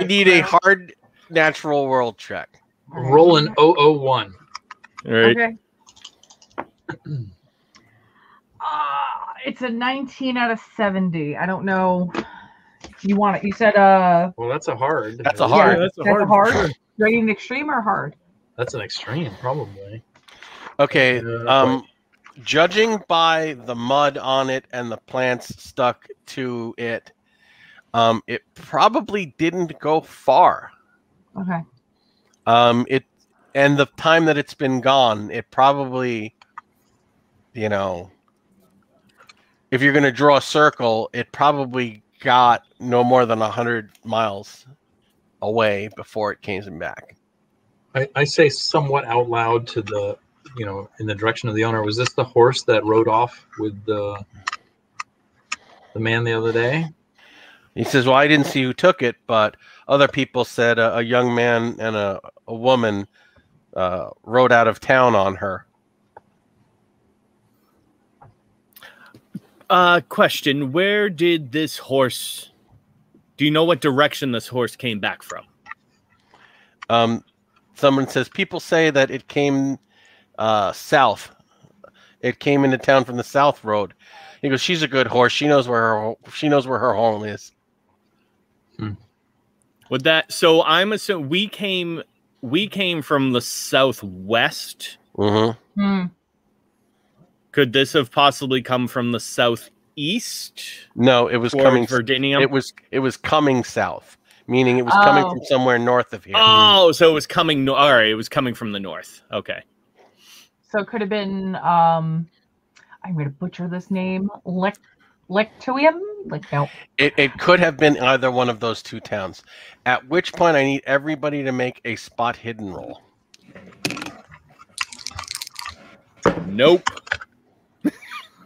need a hard natural world check. Roll an 001. All right. Okay. It's a 19 out of 70. I don't know. You want it? You said Well, that's a hard. That's a hard. Yeah, that's that's a hard. Sure. Rating extreme or hard? That's an extreme, probably. Okay. Judging by the mud on it and the plants stuck to it, it probably didn't go far. Okay. It and the time that it's been gone, it probably, if you're going to draw a circle, it probably got no more than 100 miles away before it came back. I say somewhat out loud to the, in the direction of the owner. Was this the horse that rode off with the man the other day? He says, "Well, I didn't see who took it, but other people said a young man and a woman rode out of town on her." Question: where did this horse? Do you know what direction this horse came back from? Someone says people say that it came south. It came into town from the south road. He goes, "She's a good horse. She knows where her home is." With that, so I'm assuming we came from the southwest. Mm-hmm. Could this have possibly come from the southeast? No, it was coming. Virginia. It was coming south, meaning it was coming from somewhere north of here. Oh, so it was coming. All right, it was coming from the north. Okay. So it could have been. I'm going to butcher this name. Lectuium? No. It could have been either one of those 2 towns. At which point, I need everybody to make a spot hidden roll. Nope.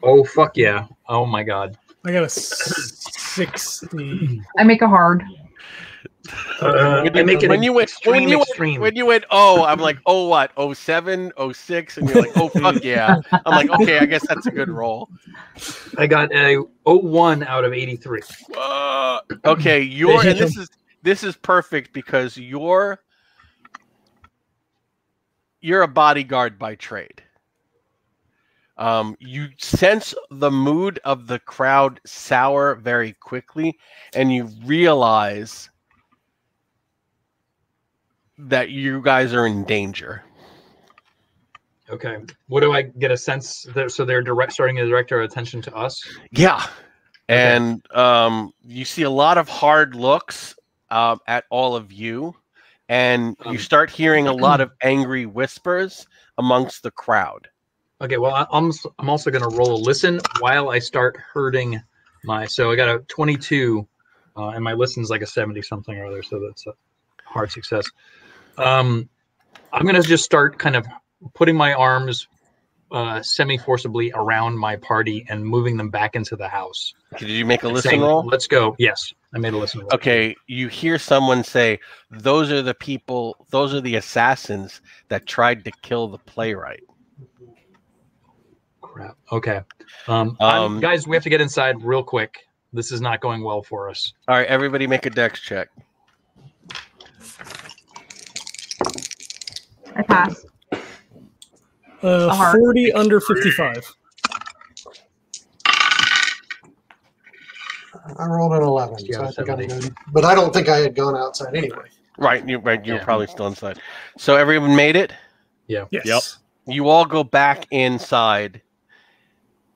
Oh, fuck yeah. Oh, my God. I got a 60. I make a hard. I make it when you went, oh, I'm like, oh, what? 07, 06? And you're like, oh, fuck yeah. I'm like, okay, I guess that's a good roll. I got a 01 out of 83. Okay, and this is perfect because you're a bodyguard by trade. You sense the mood of the crowd sour very quickly, and you realize that you guys are in danger. Okay. What do I get a sense that, so they're starting to direct our attention to us? Yeah. And you see a lot of hard looks at all of you, and you start hearing a lot of angry whispers amongst the crowd. Okay, well, I'm also going to roll a listen while I start herding so I got a 22, and my listen's like a 70 something or other, so that's a hard success. I'm going to just start kind of putting my arms semi-forcibly around my party and moving them back into the house. Did you make a listen Saying, roll? Let's go. Yes, I made a listen roll. Okay, you hear someone say, those are the people, those are the assassins that tried to kill the playwright. Crap. Okay. Guys, we have to get inside real quick. This is not going well for us. All right, everybody make a dex check. I pass. 40 under 55. I rolled an 11, so I think I'm good. But I don't think I had gone outside anyway. Right, you were probably still inside. So everyone made it? Yeah. Yes. Yep. You all go back inside,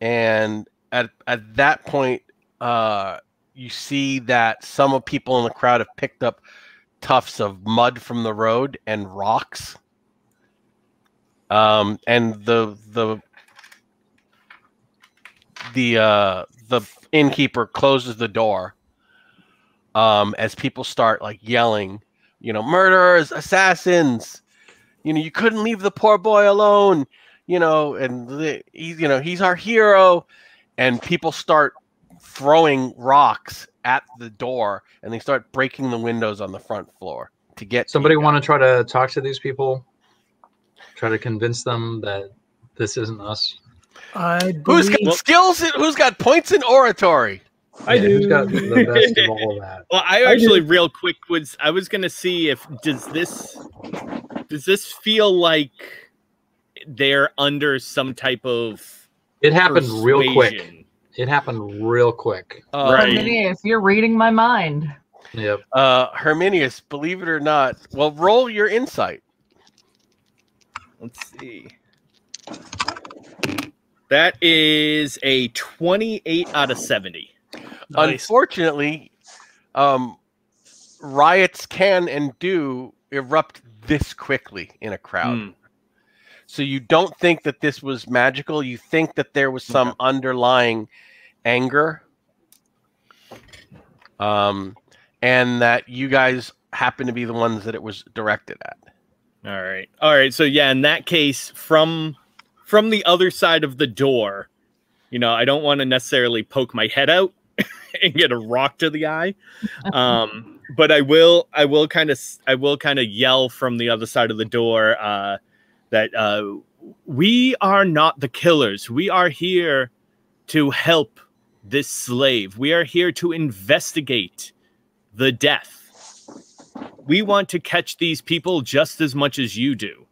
and at that point, you see that some of people in the crowd have picked up tufts of mud from the road and rocks. And the innkeeper closes the door as people start like yelling, murderers, assassins, you couldn't leave the poor boy alone, and he's our hero, and people start throwing rocks at the door, and they start breaking the windows on the front floor to get. Somebody want to try to talk to these people? Try to convince them that this isn't us. Who's got skills? Who's got points in oratory? I do. Who's got the best of all of that? Well, I actually, real quick, I was gonna see if does this feel like they're under some type of. It happened real quick. persuasion? It happened real quick. Right. Herminius, you're reading my mind. Yep. Herminius, believe it or not, well, roll your insight. Let's see. That is a 28 out of 70. Nice. Unfortunately, riots can and do erupt this quickly in a crowd. So you don't think that this was magical. You think that there was some underlying anger, and that you guys happen to be the ones that it was directed at. All right. So yeah, in that case, from the other side of the door, I don't want to necessarily poke my head out and get a rock to the eye, but I will kind of yell from the other side of the door that we are not the killers. We are here to help this slave. We are here to investigate the death. We want to catch these people just as much as you do.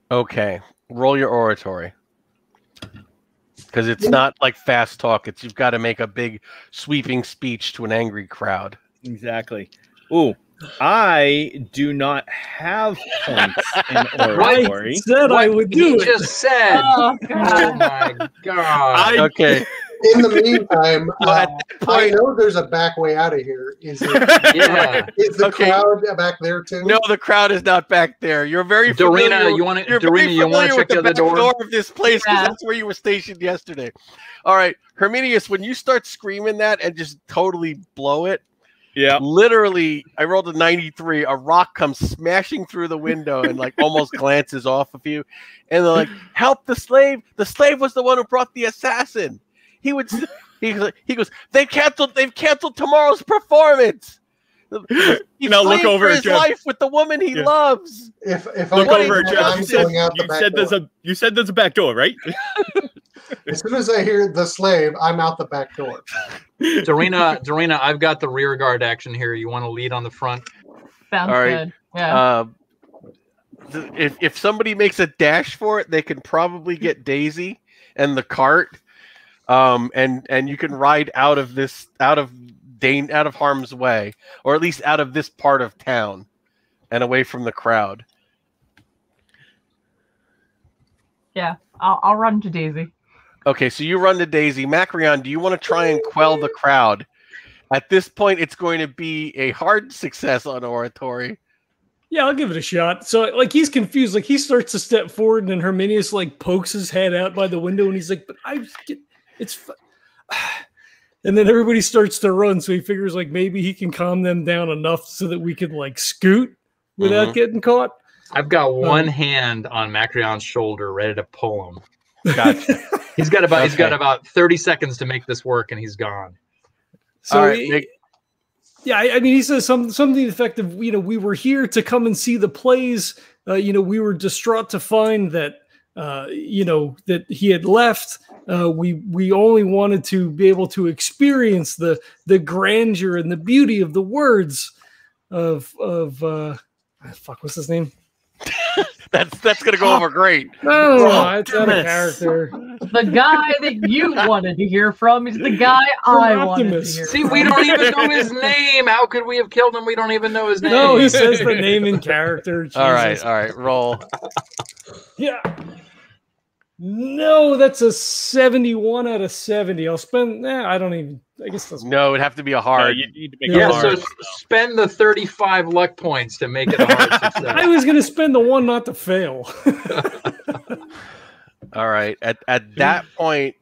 Okay, roll your oratory. Because it's not like fast talk. You've got to make a big sweeping speech to an angry crowd. Exactly. Ooh, I do not have points in oratory. I said I would do it. Just said. Oh, Oh my god. Okay. In the meantime, I know there's a back way out of here. Is the crowd back there too? No, the crowd is not back there. You're very familiar. Doreena, you want to check the other door of this place because that's where you were stationed yesterday. All right, Herminius, when you start screaming that and just totally blow it, literally, I rolled a 93. A rock comes smashing through the window and like almost glances off of you, and they're like, "Help the slave! The slave was the one who brought the assassin." He goes, they've canceled tomorrow's performance. He's look over for his life with the woman he loves. If look over, Jeff, you said there's a back door, right? As soon as I hear the slave, I'm out the back door. Doreena, I've got the rear guard action here. You want to lead on the front? Sounds good. Yeah. If somebody makes a dash for it, they can probably get Daisy and the cart. And you can ride out of harm's way, or at least out of this part of town and away from the crowd. Yeah, I'll run to Daisy. Okay, so you run to Daisy. Macrion, do you want to try and quell the crowd? At this point, it's going to be a hard success on oratory. Yeah, I'll give it a shot. So, like, he's confused. Like, he starts to step forward, and then Herminius, like, pokes his head out by the window, and he's like, but it's and then everybody starts to run, so he figures like maybe he can calm them down enough so that we can like scoot without getting caught. I've got one hand on Macrion's shoulder, ready to pull him. Gotcha. He's got about 30 seconds to make this work, and he's gone. So all right, yeah, I mean, he says something to the effect of, we were here to come and see the plays. We were distraught to find that, that he had left. We only wanted to be able to experience the grandeur and the beauty of the words of what's his name? that's gonna go over great. No, it's out of character. The guy that you wanted to hear from is the guy I wanted to hear. See, we don't even know his name. How could we have killed him? We don't even know his name. No, he says the name in character. Jesus. All right, roll. Yeah. No, that's a 71 out of 70. I'll spend. I don't even. I guess that's. No, it'd have to be a hard. You need to make it hard. So spend the 35 luck points to make it a hard success. I was going to spend the one not to fail. All right. At that point,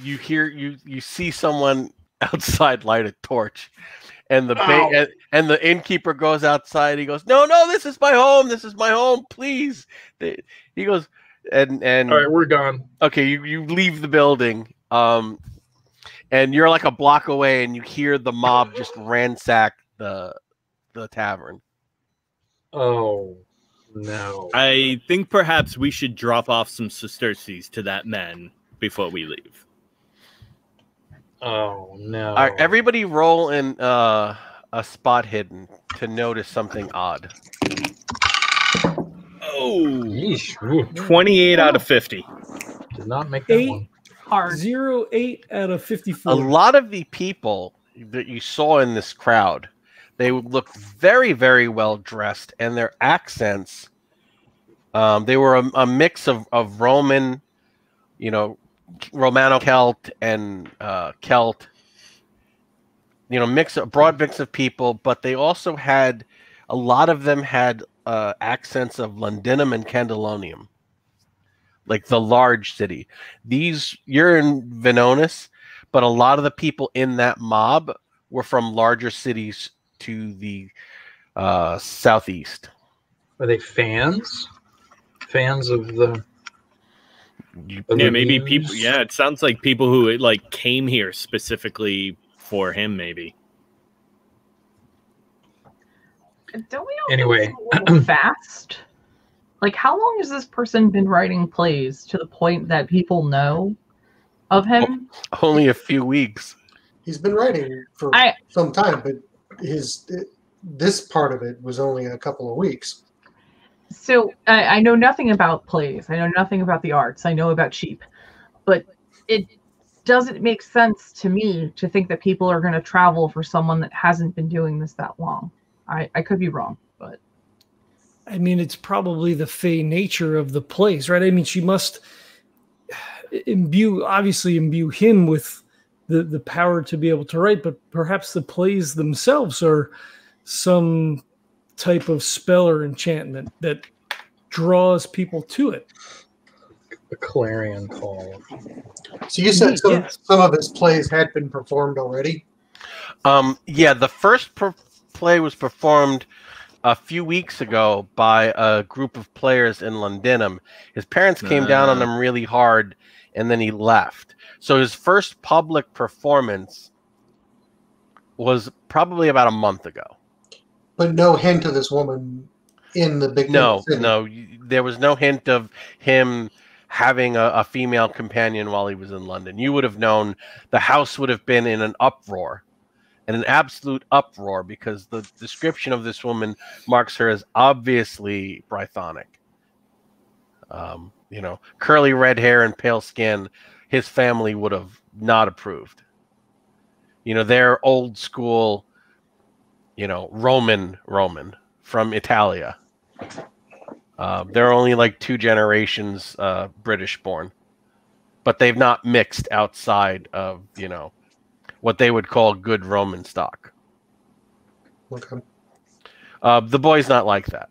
you see someone outside light a torch, and the innkeeper goes outside. He goes, "No, this is my home. This is my home. Please." He goes, and all right, we're gone. Okay, you leave the building, and you're like a block away, and you hear the mob just ransack the tavern. Oh. No. I think perhaps we should drop off some sesterces to that man before we leave. Oh no. All right, everybody roll in a spot hidden to notice something odd. Oh, yeesh. Ooh. 28 out of 50. Did not make that one. Hard. 08 out of 54. A lot of the people that you saw in this crowd, they would look very, very well dressed, and their accents, they were a mix of Roman, Romano-Celt and Celt, a broad mix of people, but they also had, a lot of them had accents of Londinum and Candelonium, like the large city. You're in Venonis, but a lot of the people in that mob were from larger cities to the southeast. Are they fans? Fans of the... Yeah, maybe people. Yeah, it sounds like people who came here specifically for him. Maybe. Don't we all Anyway. think it's a little fast? Like, how long has this person been writing plays to the point that people know of him? Only a few weeks. He's been writing for some time, but this part of it was only a couple of weeks. So I know nothing about plays. I know nothing about the arts. I know about sheep, but it doesn't make sense to me to think that people are going to travel for someone that hasn't been doing this that long. I could be wrong, but I mean, it's probably the fey nature of the plays, right? I mean, she must imbue him with the power to be able to write, but perhaps the plays themselves are some type of spell or enchantment that draws people to it. A clarion call. So you said some of his plays had been performed already? Yeah, the first play was performed a few weeks ago by a group of players in Londinum. His parents came down on him really hard, and then he left. So his first public performance was probably about a month ago. But no hint of this woman in the big city. No, there was no hint of him having a female companion while he was in London. You would have known. The house would have been in an uproar, in an absolute uproar, because the description of this woman marks her as obviously Brythonic. Curly red hair and pale skin. His family would have not approved. They're old school, Roman from Italia. They're only like 2 generations British born, but they've not mixed outside of, what they would call good Roman stock. Okay. The boy's not like that.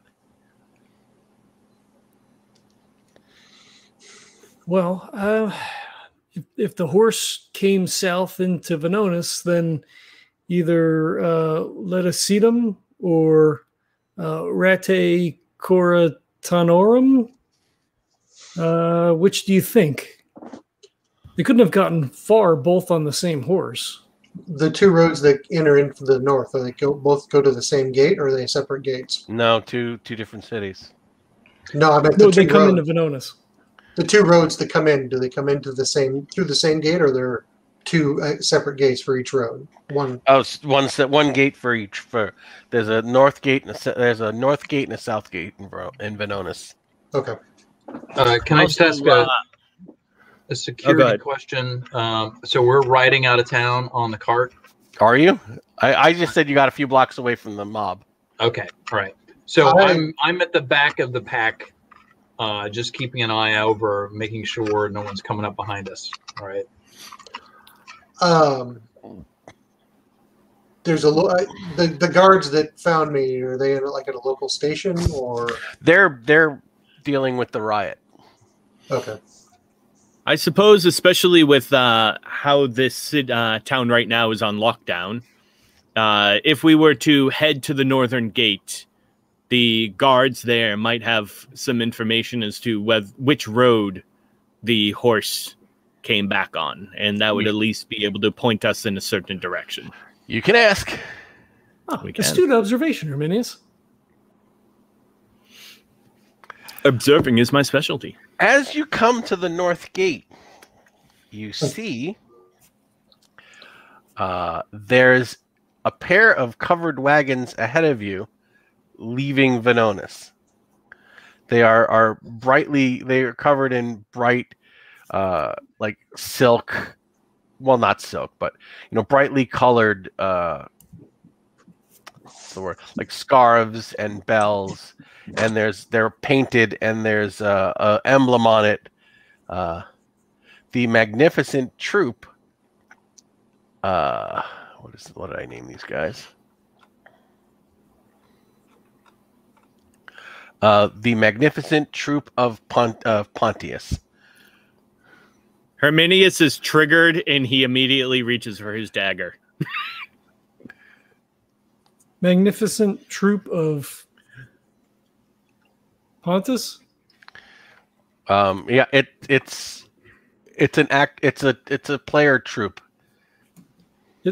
Well, if the horse came south into Venonis, then either let us see them or Rate Coratanorum. Which do you think? They couldn't have gotten far both on the same horse. The two roads that enter into the north, are they both go to the same gate, or are they separate gates? No, two different cities. No, I meant No, the two they come roads. into Venonis. The two roads that come in, do they come into through the same gate, or there are two separate gates for each road? One. Oh, one gate for each. There's a north gate and there's a north gate and a south gate in Venonis. Okay. Can I just ask a security question? So we're riding out of town on the cart. Are you? I just said you got a few blocks away from the mob. Okay, all right. So I'm at the back of the pack, just keeping an eye over, making sure no one's coming up behind us. All right. There's the guards that found me. Are they at a local station, or they're dealing with the riot? Okay. I suppose, especially with how this town right now is on lockdown, if we were to head to the northern gate, the guards there might have some information as to which road the horse came back on, and that would at least be able to point us in a certain direction. You can ask. Oh, astute observation, Herminius. Observing is my specialty. As you come to the north gate, you see there's a pair of covered wagons ahead of you leaving Venonis. They are covered in bright like silk, well, not silk, but brightly colored what's the word, like scarves and bells, and they're painted, and there's a emblem on it, the magnificent troop. What did I name these guys? The magnificent troop of Pontius. Herminius is triggered, and he immediately reaches for his dagger. Magnificent troop of Pontus. Yeah, it's a player troop.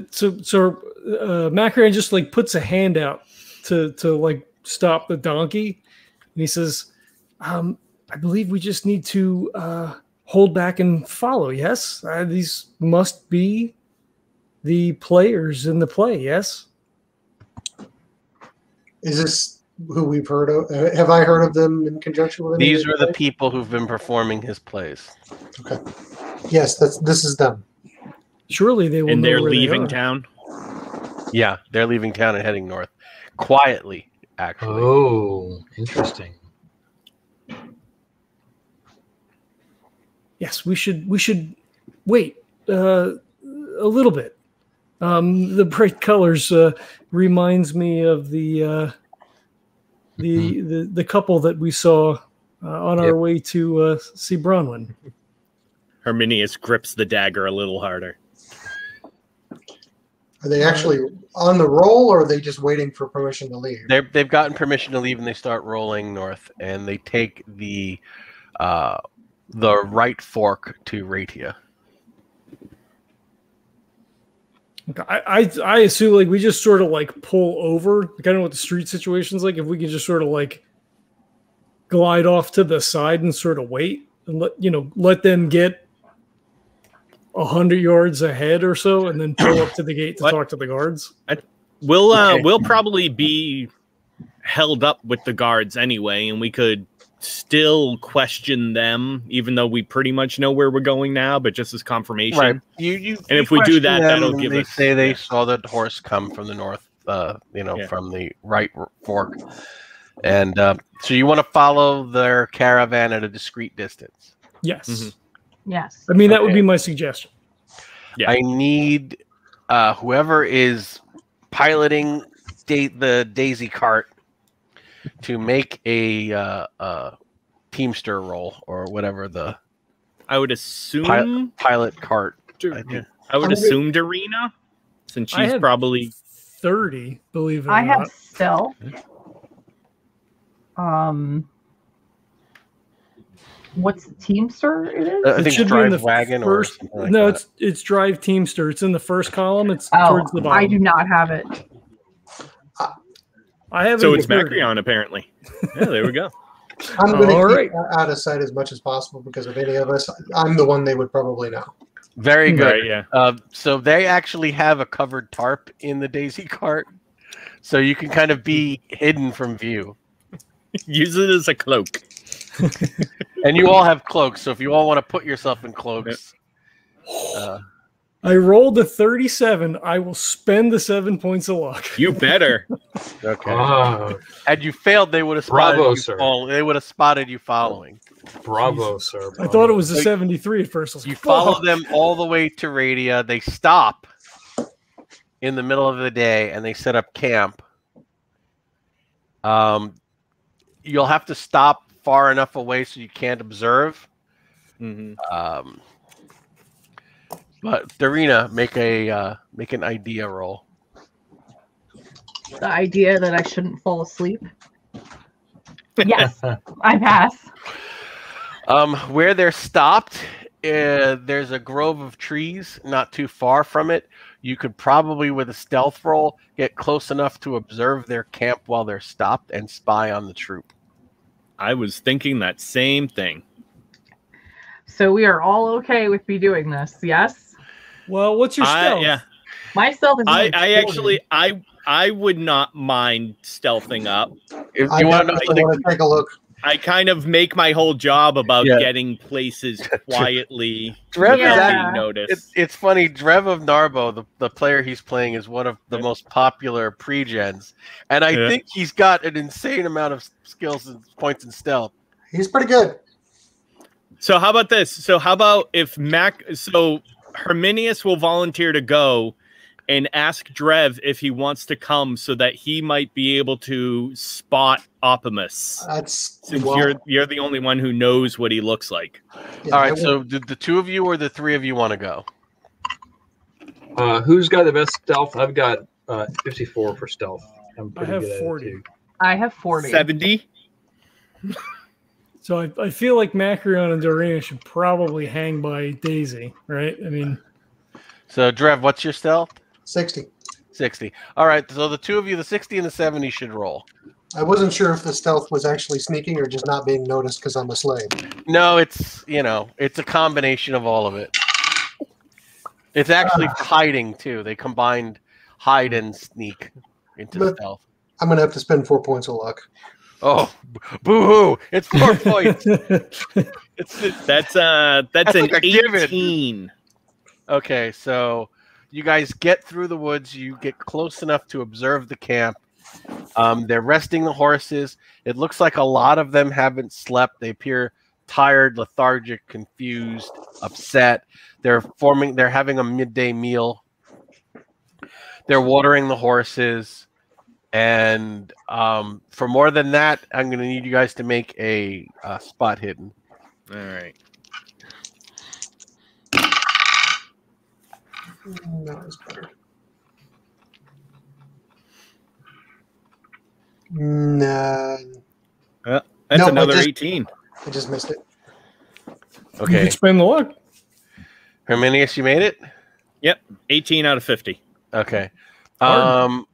So Macrion just like puts a hand out to like stop the donkey, and he says, "I believe we just need to hold back and follow. Yes, these must be the players in the play. Yes." Is this who we've heard of? Have I heard of them in conjunction with any? These are the people who've been performing his plays. Okay. Yes, this is them. Surely they will. And know they're where leaving they are. town. Yeah, they're leaving town and heading north, quietly. Actually. Oh, interesting. Yes, we should wait a little bit. The bright colors reminds me of the couple that we saw on our way to see Bronwyn. Herminius grips the dagger a little harder. Are they actually on the roll, or are they just waiting for permission to leave? They've gotten permission to leave, and they start rolling north, and they take the right fork to Ratia. Okay, I assume like we just sort of like pull over. Like, I don't know what the street situation's like. If we can just sort of like glide off to the side and sort of wait and let them get 100 yards ahead or so, and then pull up to the gate to talk to the guards. We'll probably be held up with the guards anyway, and we could still question them, even though we pretty much know where we're going now, but just as confirmation. Right. And if we do that, that'll give us. They say they saw the horse come from the north, from the right fork, and so you want to follow their caravan at a discreet distance. Yes. Mm-hmm. Yes. I mean, that would be my suggestion. Yeah. I need whoever is piloting the Daisy cart to make a Teamster roll, or whatever the I would assume pilot cart. I would assume Doreena, since she's probably 30. Believe it or I not. have stealth. What's Teamster? It is. I think should it's be in Drive the Wagon first. or something like No, that. it's Drive Teamster. It's in the first column. It's Oh, towards the bottom. I do not have it. I have So it it's here. Macrion, apparently. Yeah, there we go. I'm going All to right. keep out of sight as much as possible because of any of us. I'm the one they would probably know. Very good. Right, yeah. So they actually have a covered tarp in the Daisy cart, so you can kind of be hidden from view. Use it as a cloak. And you all have cloaks, so if you all want to put yourself in cloaks, I rolled a 37. I will spend the 7 points of luck. You better. okay. Oh, Had you failed, they would have spotted Bravo, you. sir. They would have spotted you following. bravo, sir. I thought it was a Like, 73 at first. I was You like, follow "Fuck." them all the way to Radia. They stop in the middle of the day and they set up camp. You'll have to stop far enough away so you can't observe. Mm-hmm. But Doreena, make an idea roll. The idea that I shouldn't fall asleep. Yes, I pass. Where they're stopped, there's a grove of trees not too far from it. You could probably, with a stealth roll, get close enough to observe their camp while they're stopped and spy on the troop. I was thinking that same thing. So we are all okay with me doing this, yes? Well, what's your stealth? Yeah. My stealth is I only 40. actually I would not mind stealthing up. If I you want to definitely want to take a look. I kind of make my whole job about Yeah. getting places quietly Drev Yeah. is without actually, being noticed. it's funny. Drev of Narbo, the player he's playing, is one of the most popular pre-gens, and I Yeah. think he's got an insane amount of skills and points in stealth. He's pretty good. So how about this? So how about if Herminius will volunteer to go and ask Drev if he wants to come so that he might be able to spot Optimus. That's Since well, you're the only one who knows what he looks like. yeah, All I right, will- so the two of you or the three of you want to go? Who's got the best stealth? I've got 54 for stealth. I'm pretty have good at 40. it too. I have 40. 70? So I feel like Macrion and Doreena should probably hang by Daisy, right? I mean, So Drev, what's your stealth? 60. 60. All right, so the two of you, the 60 and the 70, should roll. I wasn't sure if the stealth was actually sneaking or just not being noticed because I'm a slave. No, it's a combination of all of it. It's actually for hiding too. They combined hide and sneak into But- stealth. I'm going to have to spend 4 points of luck. Oh, boo-hoo! It's 4 points. That's That's an like a given. 18. Okay, so you guys get through the woods. You get close enough to observe the camp. They're resting the horses. It looks like a lot of them haven't slept. They appear tired, lethargic, confused, upset. They're having a midday meal. They're watering the horses. And for more than that, I'm going to need you guys to make a spot hidden. All right. That was better. No, That's No, another but just- 18. I just missed it. You Okay. could spend the luck. Herminius, you made it? Yep, 18 out of 50. Okay. Pardon?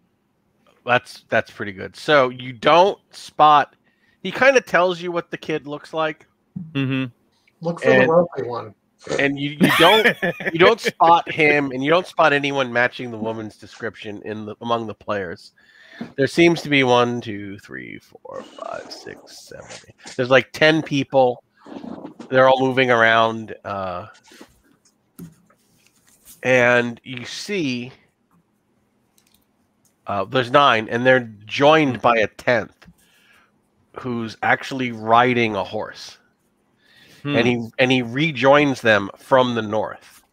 That's pretty good. So you don't spot. He kind of tells you what the kid looks like, Mm-hmm. Look for the wealthy one. and you don't spot him, and you don't spot anyone matching the woman's description among the players. There seems to be 1, 2, 3, 4, 5, 6, 7. 8. There's like 10 people. They're all moving around, and you see. There's 9, and they're joined by a 10th, who's actually riding a horse, and he rejoins them from the north.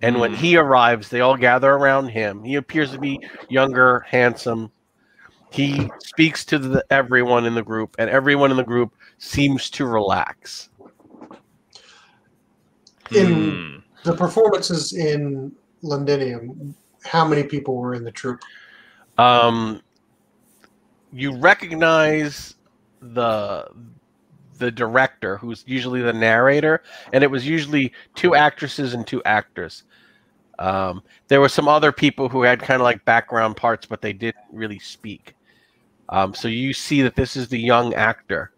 And when he arrives, they all gather around him. He appears to be younger, handsome. He speaks to everyone in the group, and everyone in the group seems to relax. In the performances in Londinium, how many people were in the troupe? you recognize the director, who's usually the narrator, and it was usually 2 actresses and 2 actors. There were some other people who had kind of like background parts, but they didn't really speak. So you see that this is the young actor,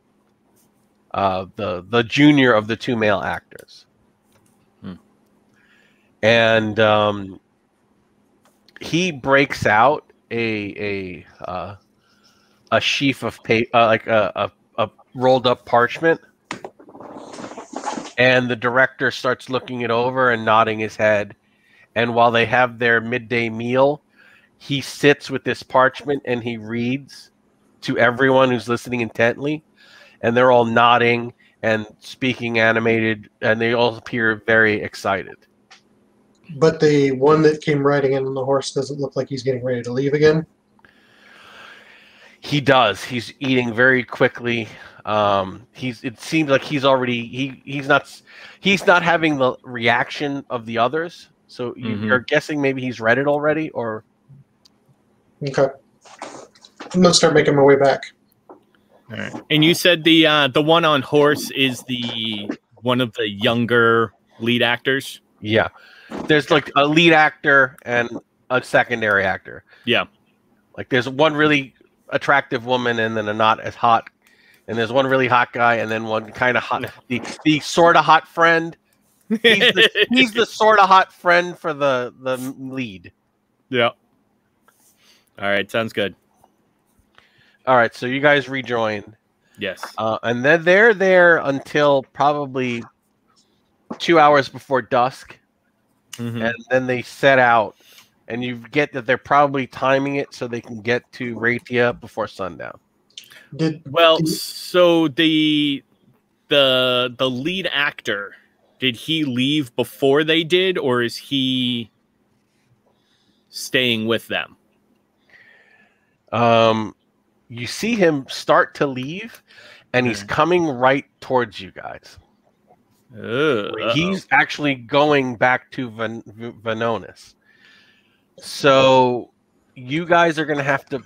the junior of the 2 male actors. And he breaks out a sheaf of paper, like a rolled up parchment, and the director starts looking it over and nodding his head. And while they have their midday meal, he sits with this parchment and he reads to everyone who's listening intently, and they're all nodding and speaking animated, and they all appear very excited. But the one that came riding in on the horse doesn't look like he's getting ready to leave again. He does. He's eating very quickly. It seems like he's already he's not having the reaction of the others. So you're guessing maybe he's read it already, or okay. I'm gonna start making my way back. All right. And you said the one on horse is one of the younger lead actors. Yeah, there's like a lead actor and a secondary actor. Yeah, like there's one really attractive woman and then a not as hot, and there's one really hot guy and then one kind of hot, the sort of hot friend. He's the sort of hot friend for the lead. Yeah. All right, sounds good. All right, so you guys rejoin. Yes. And then they're there until probably 2 hours before dusk, and then they set out. And you get that they're probably timing it so they can get to Ratia before sundown. So the lead actor, did he leave before they did, or is he staying with them? You see him start to leave, and he's coming right towards you guys. He's actually going back to Venonis. So you guys are going to have to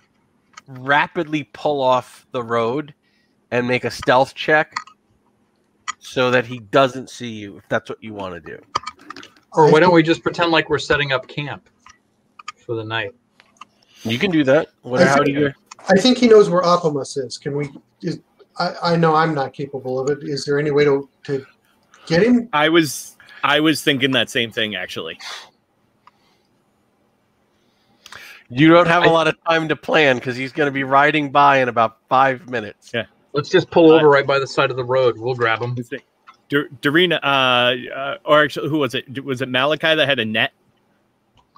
rapidly pull off the road and make a stealth check so that he doesn't see you, if that's what you want to do. Or why don't we just pretend like we're setting up camp for the night? You can do that. I think he knows where Apomus is. Can we? I know I'm not capable of it. Is there any way to get him? I was thinking that same thing, actually. You don't have a lot of time to plan because he's going to be riding by in about 5 minutes. Yeah. Let's just pull over right by the side of the road. We'll grab him. Doreena, or actually, who was it? Was it Malachi that had a net?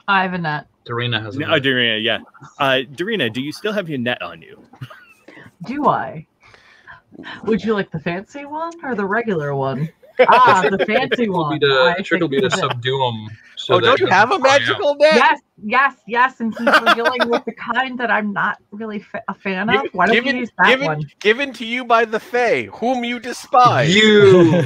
I have a net. Doreena has a net. Oh, Doreena, yeah. Doreena, do you still have your net on you? Do I? Would you like the fancy one or the regular one? The fancy one. The trick will be to subdue him. So don't you have a magical net? Yes. And since we're dealing with the kind that I'm not really a fan of, why don't you use that one? Given to you by the Fae, whom you despise. You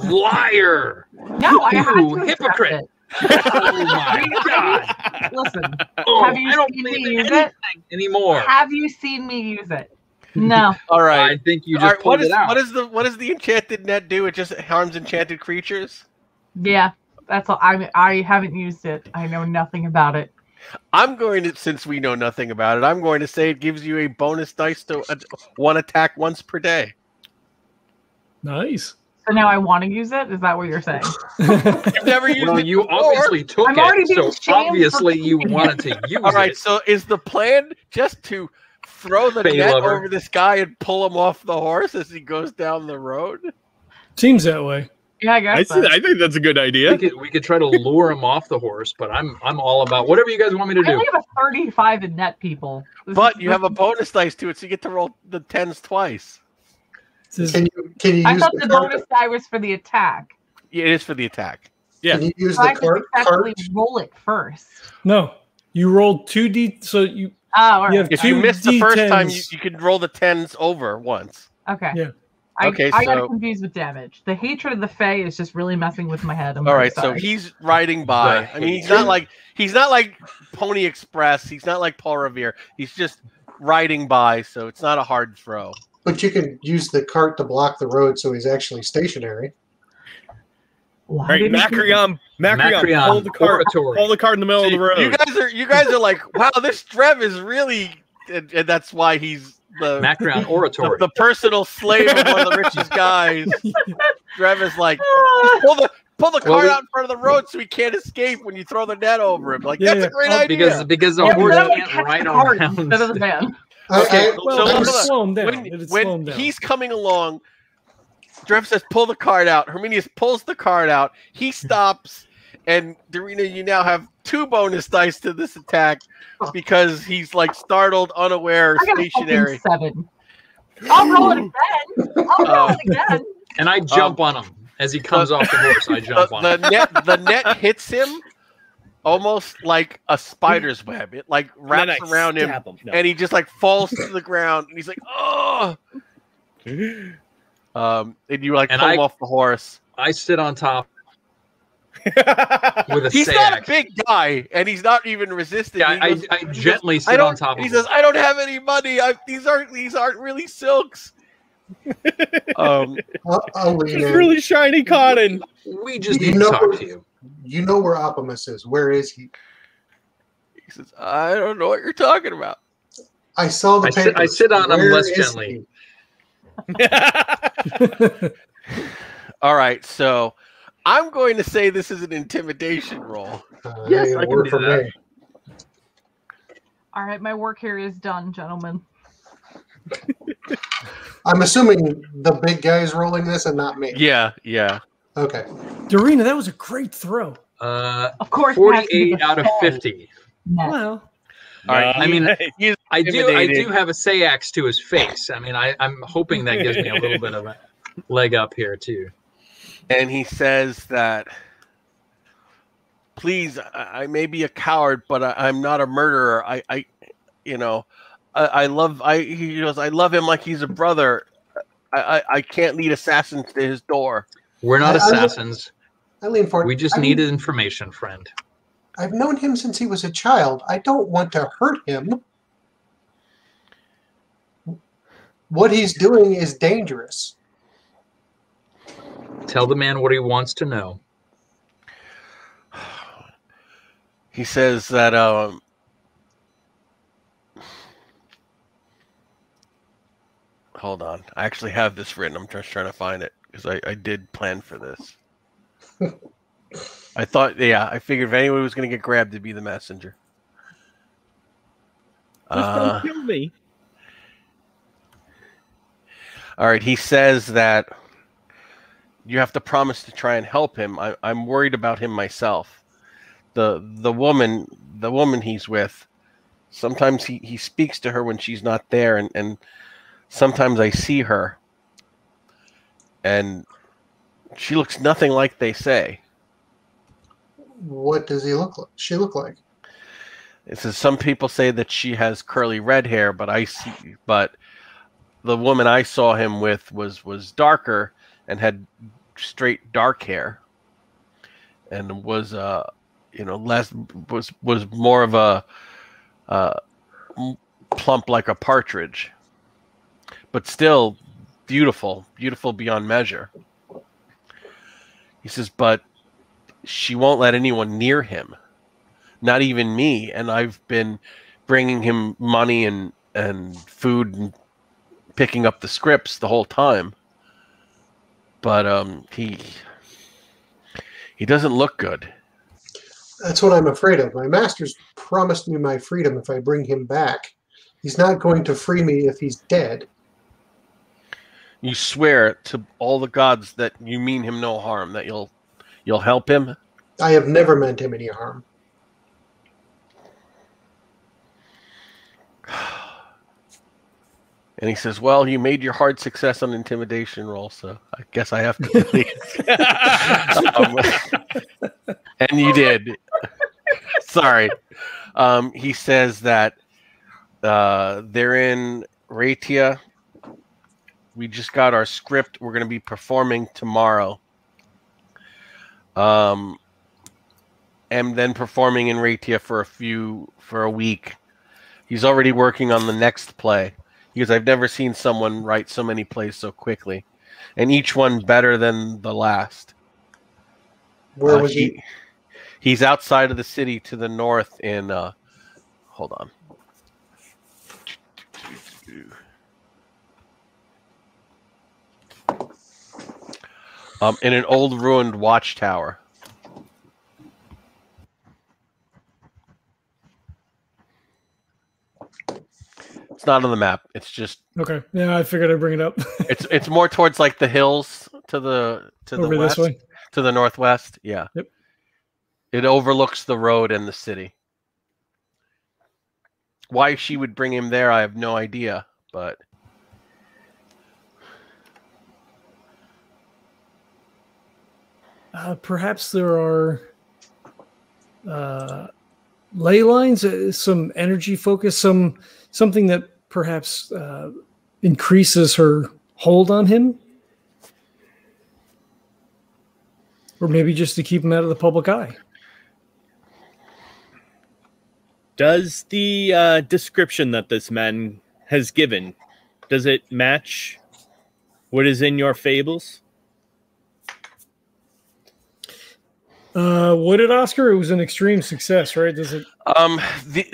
liar! No, I had to hypocrite! Oh my God! Listen, have you seen me use it anymore? Have you seen me use it? No. All right. I think you just pulled it out. What does the enchanted net do? It just harms enchanted creatures? Yeah, that's all. I haven't used it. I know nothing about it. I'm going to, since we know nothing about it, I'm going to say it gives you a bonus dice to one attack once per day. Nice. So now I want to use it? Is that what you're saying? You've never used it you before. obviously took it, so obviously you wanted to use it. All right, so is the plan just to throw the net over this guy and pull him off the horse as he goes down the road? Seems that way. Yeah, I guess. I think that's a good idea. We could try to lure him off the horse, but I'm all about whatever you guys want me to do. I only have a 35 in net, people. But you have a bonus dice to it, so you get to roll the 10s twice. Can you I use thought the bonus die was for the attack. Yeah, it is for the attack. Yeah. Can you use So the I cart? actually roll it first. No, you rolled 2D. So you. Oh, all right. You have If you miss the first time, D10s. you can roll the 10s over once. Okay. Yeah. I got so- confused with damage. The hatred of the Fae is just really messing with my head. I'm All really right, so sorry. he's riding by. I mean, he's not like Pony Express. He's not like Paul Revere. He's just riding by, so it's not a hard throw. But you can use the cart to block the road so he's actually stationary. Why Right, didn't you- Macrion, pull the cart. oratory. Pull the cart in the middle of the road. You guys are like, wow, this Drev is really, and that's why he's the Macrion oratory. the personal slave of one of the richest guys. Drev is like, pull the cart out in front of the road so he can't escape when you throw the net over him. Like, that's a great idea. Because the Yeah, horse but I would can't catch ride the cart around. instead of the van. Okay, Well, so it'd hold on. slow him down. It'd slow him When down. he's coming along, Drev says, pull the cart out. Herminius pulls the cart out. He stops, and Doreena, you now have 2 bonus dice to this attack because he's like startled, unaware, I got a stationary. fucking 7. I'll roll it again. I'll roll it again. And I jump on him as he comes off the horse. I jump on him. The net hits him almost like a spider's web. It like And then wraps I around him, stab him. No. and he just like falls to the ground, and he's like, oh. And you like And pull him I- off the horse. I sit on top with a He's not a sack. big guy, and he's not even resisting. Yeah, He goes- I he gently goes, "I sit don't-" on top of He him. says, "I don't have any money. These aren't really silks." I'll lean It's in. really shiny cotton. We just You need to know- talk to you. You know where Optimus is. Where is he? He says, "I don't know what you're talking about." I saw the papers. I sit on him Where less is gently. he? All right, so I'm going to say this is an intimidation roll. Yes, Hey, I can work do for that. me. All right, my work here is done, gentlemen. I'm assuming the big guy's rolling this and not me. Yeah. Okay. Doreena, that was a great throw. Of course, it has to be 48 the out of same. 50. Well, All right, I mean, he's I do intimidating. have a Sayax to his face. I mean, I'm hoping that gives me a little bit of a leg up here too. And he says that, please, I may be a coward, but I'm not a murderer. He goes, I love him like he's a brother. I can't lead assassins to his door. We're not I- I- assassins. I lean forward. We just I mean, needed information, friend. I've known him since he was a child. I don't want to hurt him. What he's doing is dangerous. Tell the man what he wants to know. He says that hold on. I actually have this written. I'm just trying to find it because I did plan for this. I thought, I figured if anyone was going to get grabbed, it'd be the messenger. Just don't kill me. All right, he says that you have to promise to try and help him. I'm worried about him myself. The woman he's with, sometimes he speaks to her when she's not there, and sometimes I see her, and she looks nothing like they say. What does he look like? She look like? It says some people say that she has curly red hair, but the woman I saw him with was darker and had straight dark hair, and was less was more of a plump like a partridge, but still beautiful beyond measure. He says, but she won't let anyone near him, not even me, and I've been bringing him money and food and picking up the scripts the whole time, but he doesn't look good. That's what I'm afraid of. My master's promised me my freedom if I bring him back. He's not going to free me if he's dead. You swear to all the gods that you mean him no harm, that you'll help him? I have never meant him any harm. And he says, well, you made your hard success on intimidation roll, so I guess I have to believe. And you did. Sorry. He says that they're in Ratia. We just got our script. We're going to be performing tomorrow. And then performing in Ratia for a week He's already working on the next play. Because I've never seen someone write so many plays so quickly. And each one better than the last. Where was he? He's outside of the city to the north in... hold on. In an old ruined watchtower. It's not on the map. It's just okay. Yeah, I figured I'd bring it up. it's more towards like the hills to the Over west, this way. to the northwest. Yeah. Yep. It overlooks the road and the city. Why she would bring him there, I have no idea, but perhaps there are ley lines, some energy focus, something that perhaps increases her hold on him, or maybe just to keep him out of the public eye. Does the description that this man has given, does it match what is in your fables? What did Oscar? It was an extreme success, right? Does it?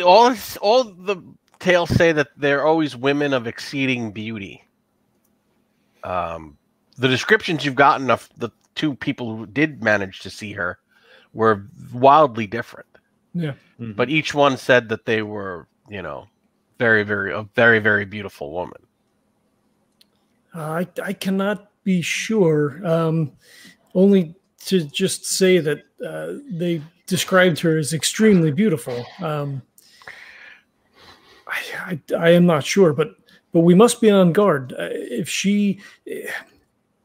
All the tales say that they're always women of exceeding beauty. The descriptions you've gotten of the two people who did manage to see her were wildly different. Yeah. Mm-hmm. But each one said that they were, very, very beautiful woman. I cannot be sure. Only to just say that they described her as extremely beautiful. I am not sure, but we must be on guard. If she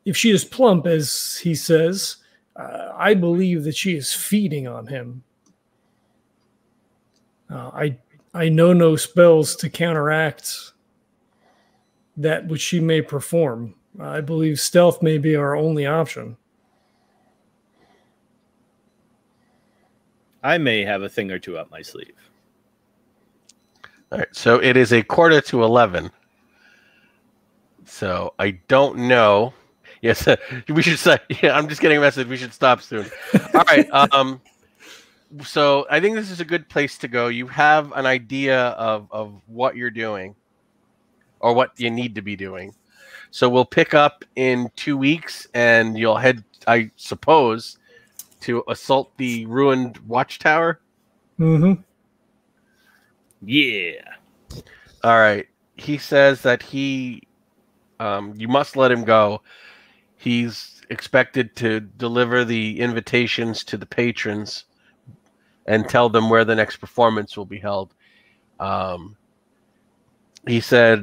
is plump, as he says, I believe that she is feeding on him. I know no spells to counteract that which she may perform. I believe stealth may be our only option. I may have a thing or two up my sleeve. All right, so it is 11:45. So I don't know. Yes, we should say. Yeah, I'm just getting a message. We should stop soon. All right. So I think this is a good place to go. You have an idea of what you're doing, or what you need to be doing. So we'll pick up in 2 weeks, and you'll head, I suppose, to assault the ruined watchtower. Mm-hmm. Yeah. All right. He says that you must let him go. He's expected to deliver the invitations to the patrons and tell them where the next performance will be held. He said,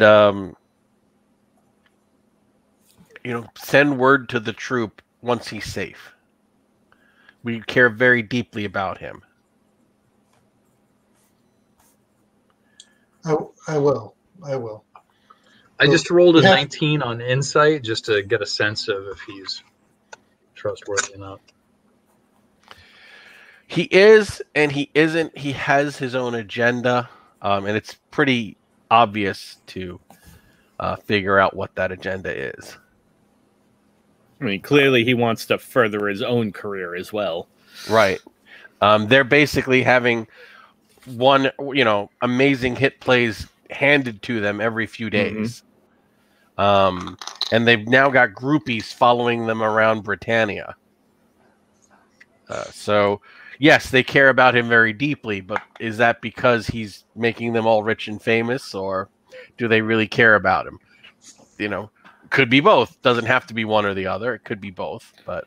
send word to the troop once he's safe. We care very deeply about him. I will. I just rolled a 19 on insight just to get a sense of if he's trustworthy or not. He is, and he isn't. He has his own agenda, and it's pretty obvious to figure out what that agenda is. I mean, clearly he wants to further his own career as well. Right. They're basically having one, amazing hit plays handed to them every few days. Mm-hmm. And they've now got groupies following them around Britannia. So, yes, they care about him very deeply, but is that because he's making them all rich and famous, or do they really care about him? Could be both. Doesn't have to be one or the other. It could be both. But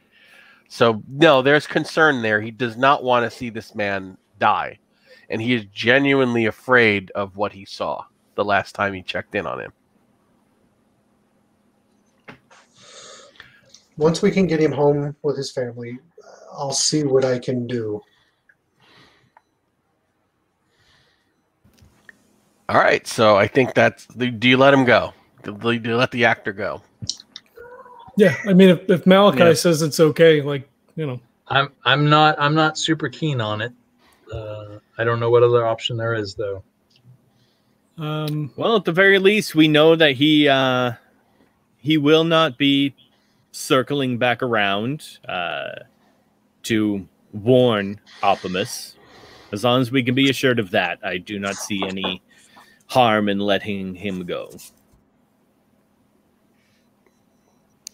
so, no, there's concern there. He does not want to see this man die. And he is genuinely afraid of what he saw the last time he checked in on him. Once we can get him home with his family, I'll see what I can do. All right. So I think do you let him go? Do you let the actor go? Yeah. I mean, if Malachi says it's okay, I'm not super keen on it. I don't know what other option there is, though. Well, at the very least, we know that he will not be circling back around to warn Optimus. As long as we can be assured of that, I do not see any harm in letting him go.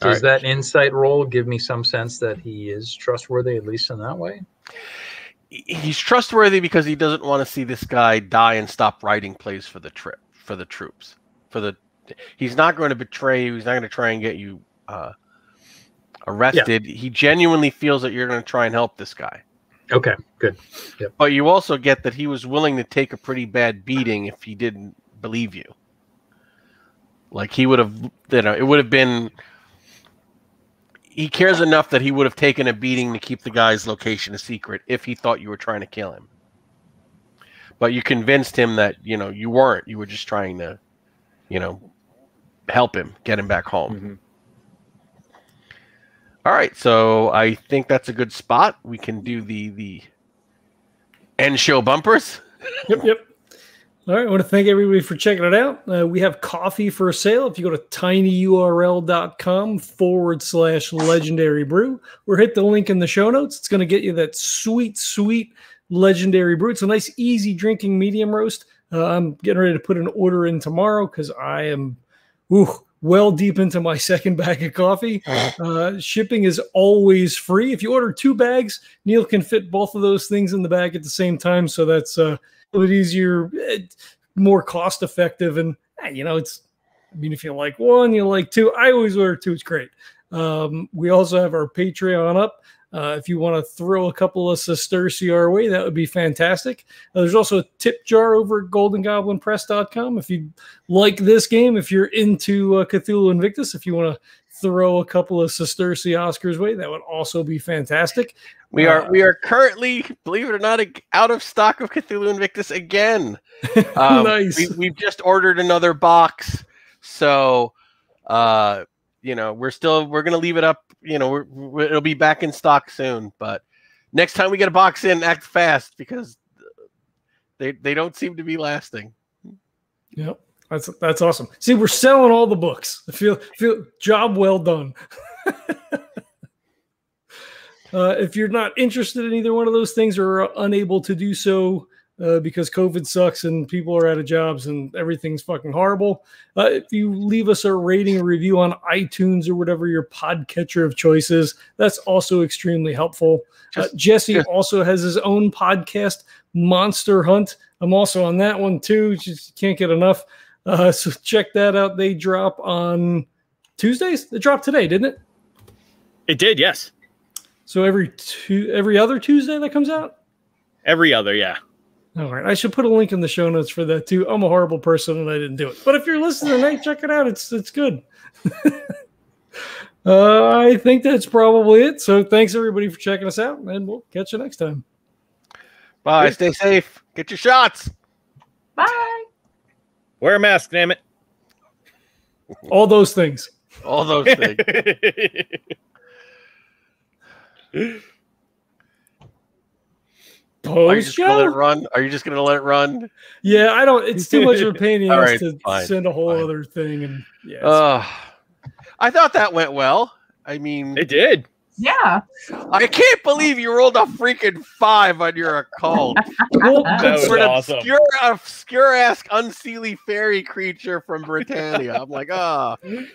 Does that insight roll give me some sense that he is trustworthy, at least in that way? He's trustworthy because he doesn't want to see this guy die and stop writing plays for the troops. He's not going to betray you. He's not going to try and get you arrested. Yeah. He genuinely feels that you're going to try and help this guy. Okay, good. Yep. But you also get that he was willing to take a pretty bad beating if he didn't believe you. Like he would have, it would have been. He cares enough that he would have taken a beating to keep the guy's location a secret if he thought you were trying to kill him. But you convinced him that, you weren't. You were just trying to, help him, get him back home. Mm-hmm. All right, so I think that's a good spot. We can do the end show bumpers. Yep. All right, I want to thank everybody for checking it out. We have coffee for sale. If you go to tinyurl.com/legendary brew, or hit the link in the show notes, it's going to get you that sweet, sweet legendary brew. It's a nice, easy drinking medium roast. I'm getting ready to put an order in tomorrow because I am well deep into my second bag of coffee. Shipping is always free. If you order 2 bags, Neil can fit both of those things in the bag at the same time. So that's a little bit easier, more cost effective. And, if you like 1, you like 2. I always order 2. It's great. We also have our Patreon up. If you want to throw a couple of sesterces our way, that would be fantastic. There's also a tip jar over at goldengoblinpress.com. If you like this game, if you're into Cthulhu Invictus, if you want to throw a couple of sesterces Oscars way, that would also be fantastic. We are currently, believe it or not, out of stock of Cthulhu Invictus again. Nice. We've just ordered another box, so we're going to leave it up. It'll be back in stock soon. But next time we get a box in, act fast because they don't seem to be lasting. Yep, that's awesome. See, we're selling all the books. I feel job well done. If you're not interested in either one of those things or are unable to do so because COVID sucks and people are out of jobs and everything's fucking horrible, if you leave us a rating or review on iTunes or whatever your podcatcher of choice is, that's also extremely helpful. Jesse also has his own podcast, Monster Hunt. I'm also on that one too. Just can't get enough. So check that out. They drop on Tuesdays. It dropped today, didn't it? It did, yes. So every other Tuesday that comes out? Every other, yeah. All right. I should put a link in the show notes for that too. I'm a horrible person and I didn't do it. But if you're listening tonight, check it out. It's good. I think that's probably it. So thanks everybody for checking us out, and we'll catch you next time. Bye. Stay safe. Get your shots. Bye. Wear a mask, damn it. All those things. All those things. Are you just gonna let it run? Are you just gonna let it run? Yeah, I don't. It's too much of a pain in the ass to fine, send a whole fine. other thing. And yeah, I thought that went well. I mean, it did. Yeah. I can't believe you rolled a freaking 5 on your occult. That was awesome. Obscure ass unseelie fairy creature from Britannia. I'm like,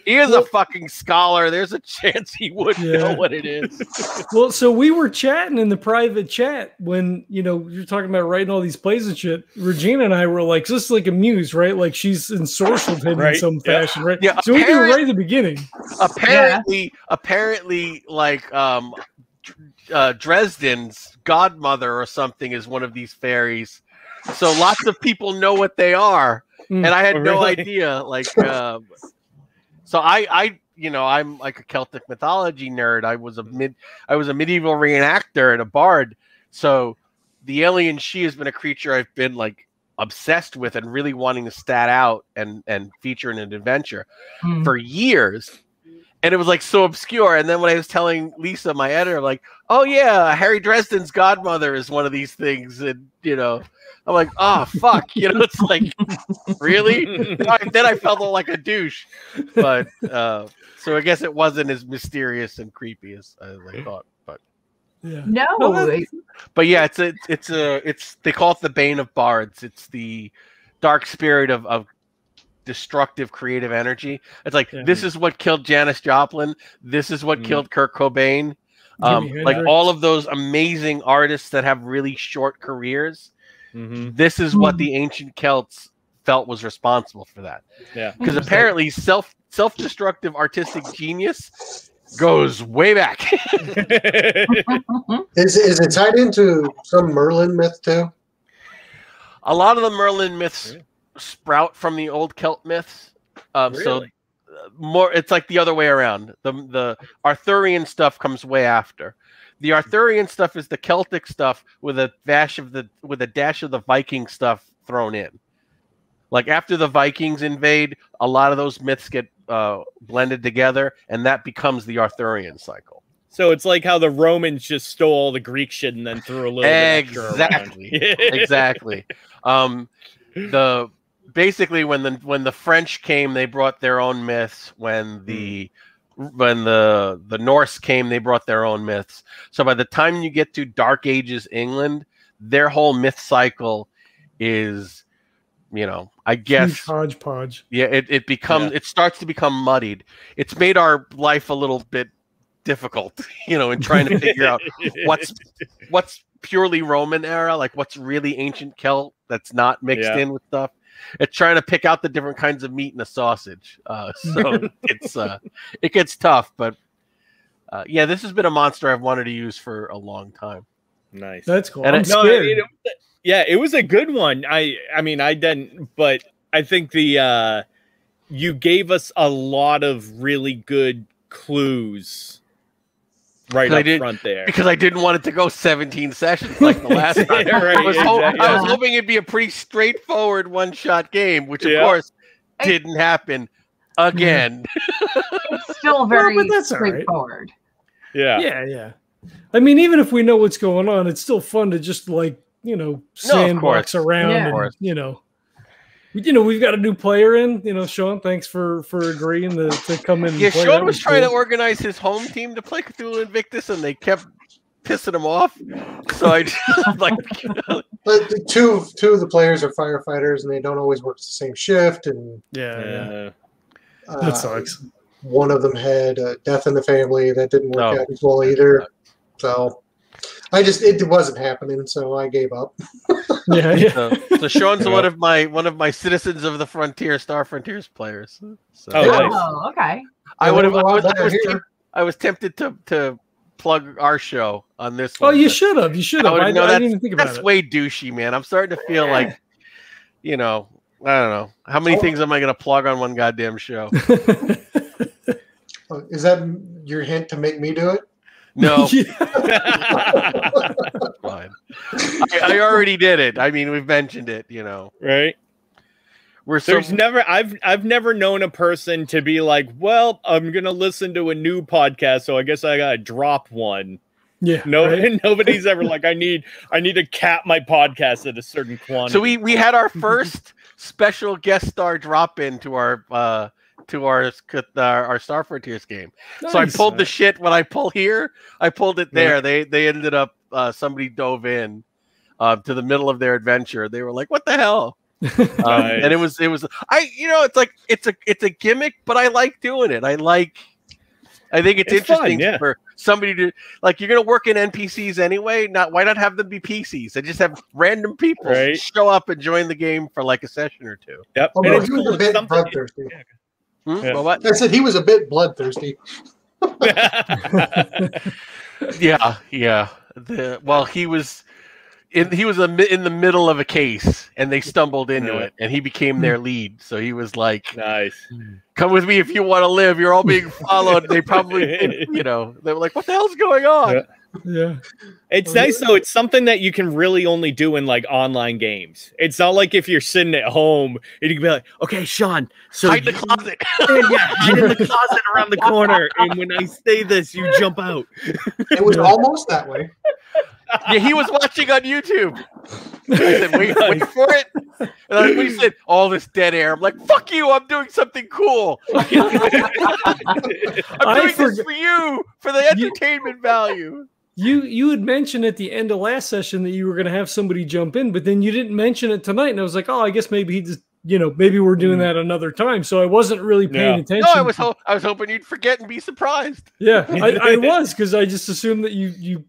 he is a fucking scholar. There's a chance he would know what it is. Well, so we were chatting in the private chat when you're talking about writing all these plays and shit. Regina and I were like, just like amused, right? Like she's ensorcelled him in some fashion, right? Yeah. So we knew right at the beginning. Apparently, like Dresden's godmother or something is one of these fairies, so lots of people know what they are, and I had no idea. Like, so I'm like a Celtic mythology nerd. I was a medieval reenactor and a bard. So the alien she has been a creature I've been like obsessed with and really wanting to stat out and feature in an adventure for years. And it was like so obscure. And then when I was telling Lisa, my editor, like, oh yeah, Harry Dresden's godmother is one of these things. And, I'm like, oh, fuck. It's like, really? Then I felt like a douche. But so I guess it wasn't as mysterious and creepy as I thought. But Yeah. No. but yeah, it's they call it the Bane of Bards. It's the dark spirit of destructive creative energy. It's like this is what killed Janis Joplin. This is what killed Kurt Cobain. Like all of those amazing artists that have really short careers. This is what the ancient Celts felt was responsible for that. Yeah, because apparently self-destructive artistic genius goes way back. Is it tied into some Merlin myth too? A lot of the Merlin myths sprout from the old Celt myths. So more, it's like the other way around. The Arthurian stuff comes way after. The Arthurian stuff is the Celtic stuff with a dash of the Viking stuff thrown in. Like after the Vikings invade, a lot of those myths get blended together, and that becomes the Arthurian cycle. So it's like how the Romans just stole all the Greek shit and then threw a little bit extra around. Exactly. Basically when the French came, they brought their own myths. When the Norse came, they brought their own myths. So by the time you get to Dark Ages England, their whole myth cycle is, I guess huge hodgepodge. Yeah, it starts to become muddied. It's made our life a little bit difficult, in trying to figure out what's purely Roman era, like what's really ancient Celt that's not mixed in with stuff. It's trying to pick out the different kinds of meat in a sausage. So it gets tough, but this has been a monster I've wanted to use for a long time. Nice. That's cool. And it was a good one. I mean, I didn't, but I think you gave us a lot of really good clues right up front there. Because I didn't want it to go 17 sessions like the last time. I was hoping it'd be a pretty straightforward one-shot game, which of course didn't happen again. It's still very straightforward. Right. Yeah. I mean, even if we know what's going on, it's still fun to just sandbox around and we've got a new player in. Sean, thanks for agreeing to come in. Yeah, Sean was trying to organize his home team to play Cthulhu Invictus, and they kept pissing him off. So I just But two of the players are firefighters, and they don't always work the same shift. And that sucks. One of them had a death in the family that didn't work out as well either. So it wasn't happening, so I gave up. So Sean's one of my Citizens of the Frontier, Star Frontiers players. So. Okay. I was tempted to plug our show on this one. Oh, you should have. I didn't even think about it. That's way douchey, man. I'm starting to feel like, I don't know. How many things am I going to plug on one goddamn show? Is that your hint to make me do it? No. Fine. I already did it. I mean, we've mentioned it, Right. I've never known a person to be like, well, I'm gonna listen to a new podcast, so I guess I gotta drop one. Yeah. Nobody's ever like, I need to cap my podcast at a certain quantity. So we had our first special guest star drop in to our Star Frontiers game. Nice. So I pulled the shit when I pull here. I pulled it there. Yeah. They ended up somebody dove in to the middle of their adventure. They were like, "What the hell?" Nice. And it was it's like it's a gimmick, but I like doing it. I think it's interesting for somebody to you're gonna work in NPCs anyway. Why not have them be PCs? And just have random people show up and join the game for like a session or two. Yep. He was a bit bloodthirsty. Well, what? I said he was a bit bloodthirsty. Yeah. He was. he was in the middle of a case, and they stumbled into it, and he became their lead. So he was like, Nice. "Come with me if you want to live. You're all being followed." They probably, they were like, "What the hell's going on?" Yeah. It's nice though. It's something that you can really only do in like online games. It's not like if you're sitting at home and you can be like, "Okay, Sean, so hide in the closet." hide in the closet around the corner, and when I say this, you jump out." It was almost that way. Yeah, he was watching on YouTube. I said, wait for it. And when he said, all this dead air, I'm like, fuck you, I'm doing something cool. I'm doing this for you, for the entertainment value. You had mentioned at the end of last session that you were going to have somebody jump in, but then you didn't mention it tonight. And I was like, oh, I guess maybe he just, maybe we're doing that another time. So I wasn't really paying attention. No, I was hoping you'd forget and be surprised. Yeah, I was, because I just assumed that you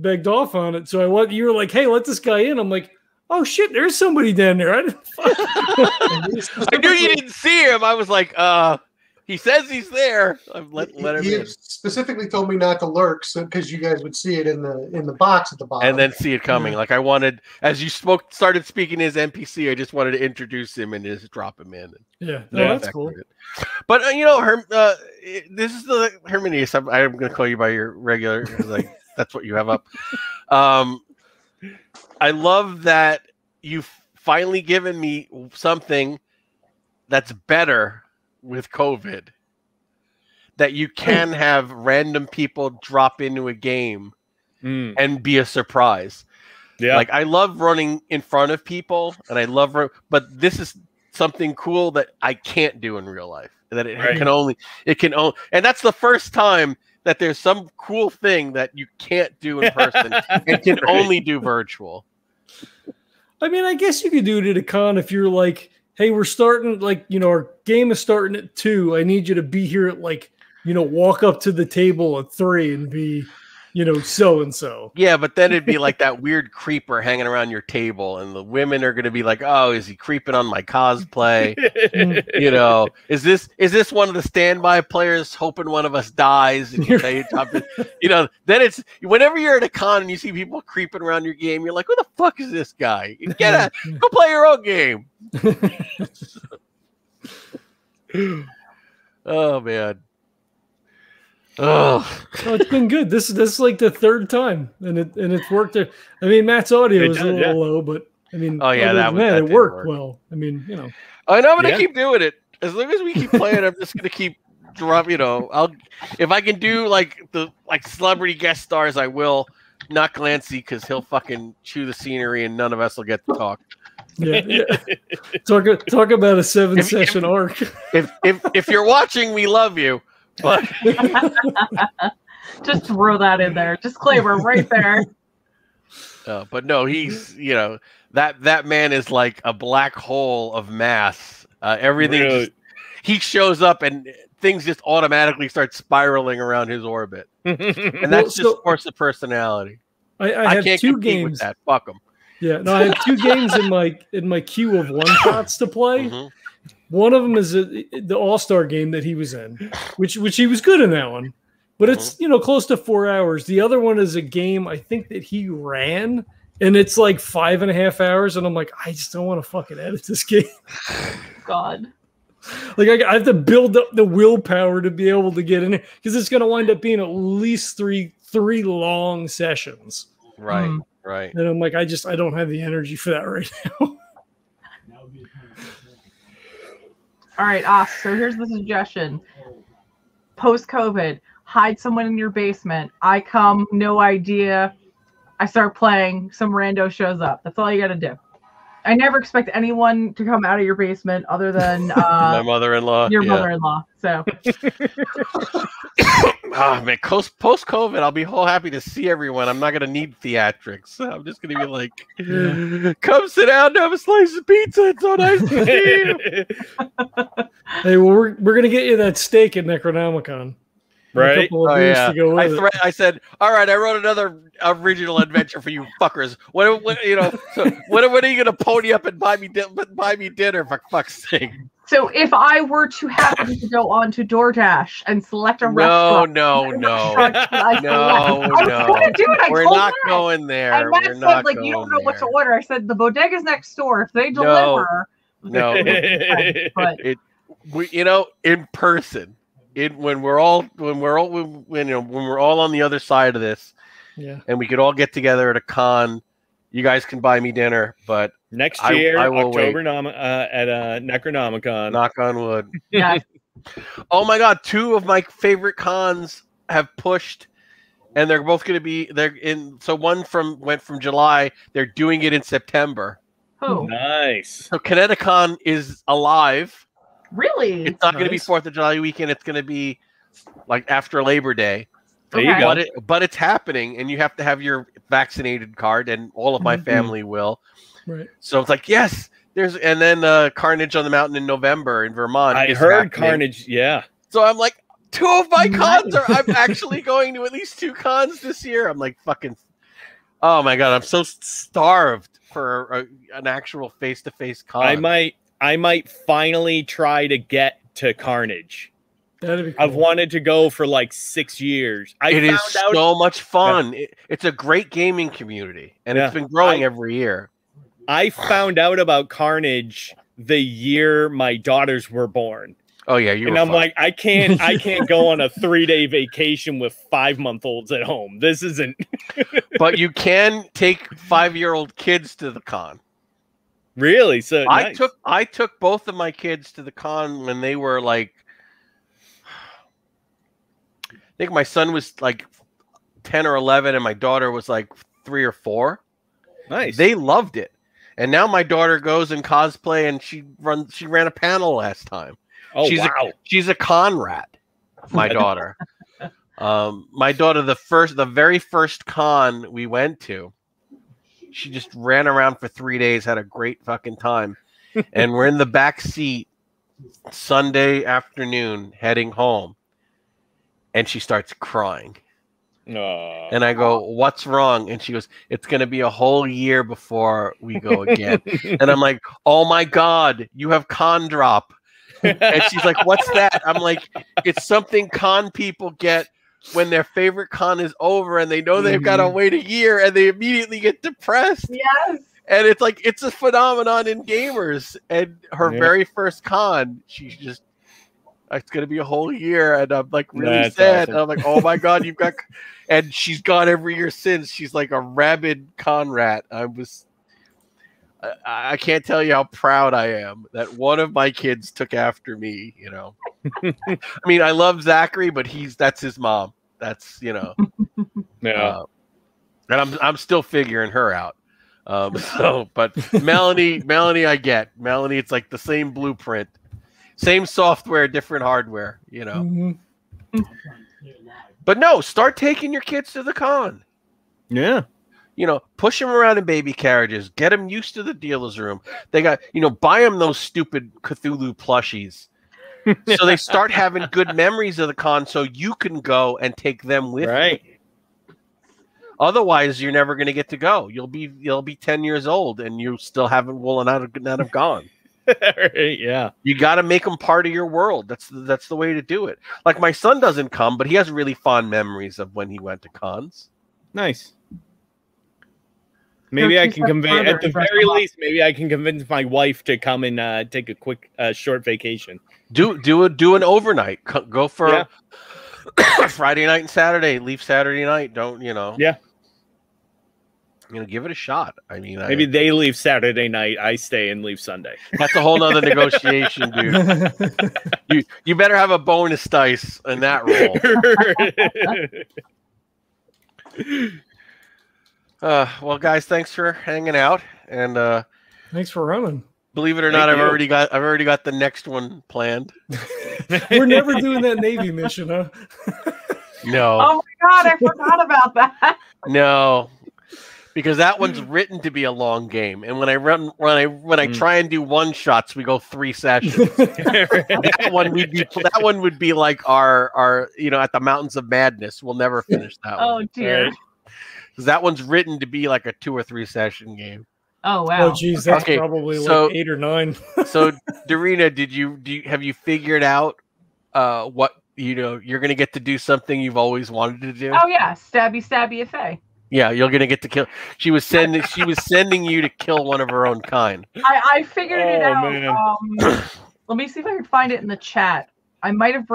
begged off on it. So you were like, hey, let this guy in. I'm like, oh shit, there's somebody down there. I knew you didn't see him. I was like, he says he's there. Let him he in. Specifically told me not to lurk, because you guys would see it in the box at the bottom, and then see it coming. Like I wanted, as you started speaking his NPC, I just wanted to introduce him and just drop him in. Yeah, that's cool. But this is the Herminius. I'm going to call you by your regular, like that's what you have up. I love that you've finally given me something that's better with COVID, that you can have random people drop into a game and be a surprise. Yeah, like I love running in front of people, and I love but this is something cool that I can't do in real life, that it can only and that's the first time that there's some cool thing that you can't do in person and can only do virtual. I mean, I guess you could do it at a con if you're like, hey, we're starting, our game is starting at 2. I need you to be here at walk up to the table at 3 and be, so-and-so. Yeah, but then it'd be like that weird creeper hanging around your table, and the women are going to be like, oh, is he creeping on my cosplay? Is this one of the standby players hoping one of us dies? And then it's, whenever you're at a con and you see people creeping around your game, you're like, who the fuck is this guy? Go play your own game. Oh, man. Oh, it's been good. This is like the 3rd time, and it's worked. I mean, Matt's audio is a little low, but I mean, it worked well. I mean, I know I'm gonna keep doing it as long as we keep playing. I'm just gonna keep dropping. If I can do like celebrity guest stars, I will. Not Glancy, because he'll fucking chew the scenery, and none of us will get to talk. Yeah. Talk about a 7-session arc. If you're watching, we love you. But just throw that in there. Disclaimer right there. But no, he's that man is like a black hole of mass. Everything he shows up and things just automatically start spiraling around his orbit, and that's just force of personality. I have can't 2 games. With that. Fuck him. Yeah, no, I have 2 games in my queue of one-shots to play. Mm-hmm. One of them is the All-Star game that he was in, which he was good in that one, but it's close to 4 hours. The other one is a game I think that he ran, and it's like 5.5 hours, and I'm like, I just don't want to fucking edit this game. God, like I have to build up the willpower to be able to get in there, because it's going to wind up being at least three long sessions. Right, right. And I'm like, I don't have the energy for that right now. All right, so here's the suggestion. Post-COVID, hide someone in your basement. I come, no idea. I start playing, some rando shows up. That's all you got to do. I never expect anyone to come out of your basement other than my mother-in-law. Your mother-in-law. So, man, post-COVID, I'll be whole happy to see everyone. I'm not gonna need theatrics. I'm just gonna be like, come sit down and have a slice of pizza. It's so nice to see you. Hey, well, we're gonna get you that steak at Necronomicon. and a Right? couple of beers to go with it. I said, all right, I wrote another original adventure for you fuckers. What you know? So when are you gonna pony up and buy me dinner for fuck's sake? So if I were to happen to go on to DoorDash and select a restaurant, No. We're not going there. And Matt said, like, you don't know what to order. I said the bodega's next door. If they deliver, no. We in person. When we're all on the other side of this, and we could all get together at a con. You guys can buy me dinner, but next year, I will October at Necronomicon. Knock on wood. Yeah. Oh my God, 2 of my favorite cons have pushed, and they're both going to be So one went from July. They're doing it in September. Oh, nice. So Kineticon is alive. Really? It's not going to be 4th of July weekend. It's going to be like after Labor Day. There you go. But it's happening, and you have to have your vaccinated card, and all of my family will. Right. So it's like, yes, and then Carnage on the Mountain in November in Vermont. I heard Carnage, yeah. So I'm like, 2 of my cons I'm actually going to at least 2 cons this year. I'm like, fucking, oh my God, I'm so starved for an actual face-to-face con. I might finally try to get to Carnage. That'd be cool. I've wanted to go for like 6 years. It is so much fun. Yeah. It's a great gaming community, and it's been growing every year. I found out about Carnage the year my daughters were born. Oh yeah, I'm like, I can't go on a 3-day vacation with 5-month-olds at home. This isn't. But you can take 5-year-old kids to the con. Really? So I took both of my kids to the con when they were like, I think my son was like 10 or 11 and my daughter was like 3 or 4. Nice. They loved it. And now my daughter goes and cosplay, and she ran a panel last time. Oh, wow. She's a con rat, my daughter. My daughter, the very first con we went to, she just ran around for 3 days, had a great fucking time. And we're in the back seat Sunday afternoon heading home. And she starts crying. And I go, what's wrong? And she goes, it's going to be a whole year before we go again. And I'm like, oh my God, you have con drop. And she's like, what's that? I'm like, it's something con people get when their favorite con is over and they know they've got to wait a year and they immediately get depressed. Yes. And it's like, it's a phenomenon in gamers. And her very first con, she's just, it's going to be a whole year. And I'm like really sad. Awesome. And I'm like, oh my God, you've got, and she's gone every year since. She's like a rabid con rat. I can't tell you how proud I am that one of my kids took after me, you know. I mean, I love Zachary, but that's his mom. That's, you know. Yeah. And I'm still figuring her out. But Melanie, I get. Melanie, it's like the same blueprint. Same software, different hardware, you know. Mm-hmm. But no, start taking your kids to the con. Yeah. You know, push them around in baby carriages. Get them used to the dealer's room. They got, buy them those stupid Cthulhu plushies. So they start having good memories of the con so you can go and take them with you. Otherwise, you're never going to get to go. You'll be 10 years old and you still haven't not have gone. Yeah. You got to make them part of your world. That's the way to do it. Like my son doesn't come, but he has really fond memories of when he went to cons. Nice. Maybe I can convince, at the very least, maybe I can convince my wife to come and take a quick, short vacation. Do an overnight. Go for Friday night and Saturday. Leave Saturday night. Don't, Yeah. Give it a shot. I mean, maybe they leave Saturday night. I stay and leave Sunday. That's a whole nother negotiation, dude. You better have a bonus dice in that roll. Well, guys, thanks for hanging out, and thanks for running. Believe it or not, I've already got the next one planned. We're never doing that Navy mission, huh? No. Oh my God, I forgot about that. No, because that one's written to be a long game. And when I try and do one shots, we go 3 sessions. that one would be like our at the Mountains of Madness. We'll never finish that one. Oh dear. Right? Because that one's written to be like a 2 or 3 session game. Oh wow. Oh geez, that's probably like 8 or 9. So Doreena, have you figured out what you're going to get to do something you've always wanted to do? Oh yeah, stabby a fae. Yeah, you're going to get to kill. She was sending you to kill one of her own kind. I figured it out. Let me see if I can find it in the chat. I might have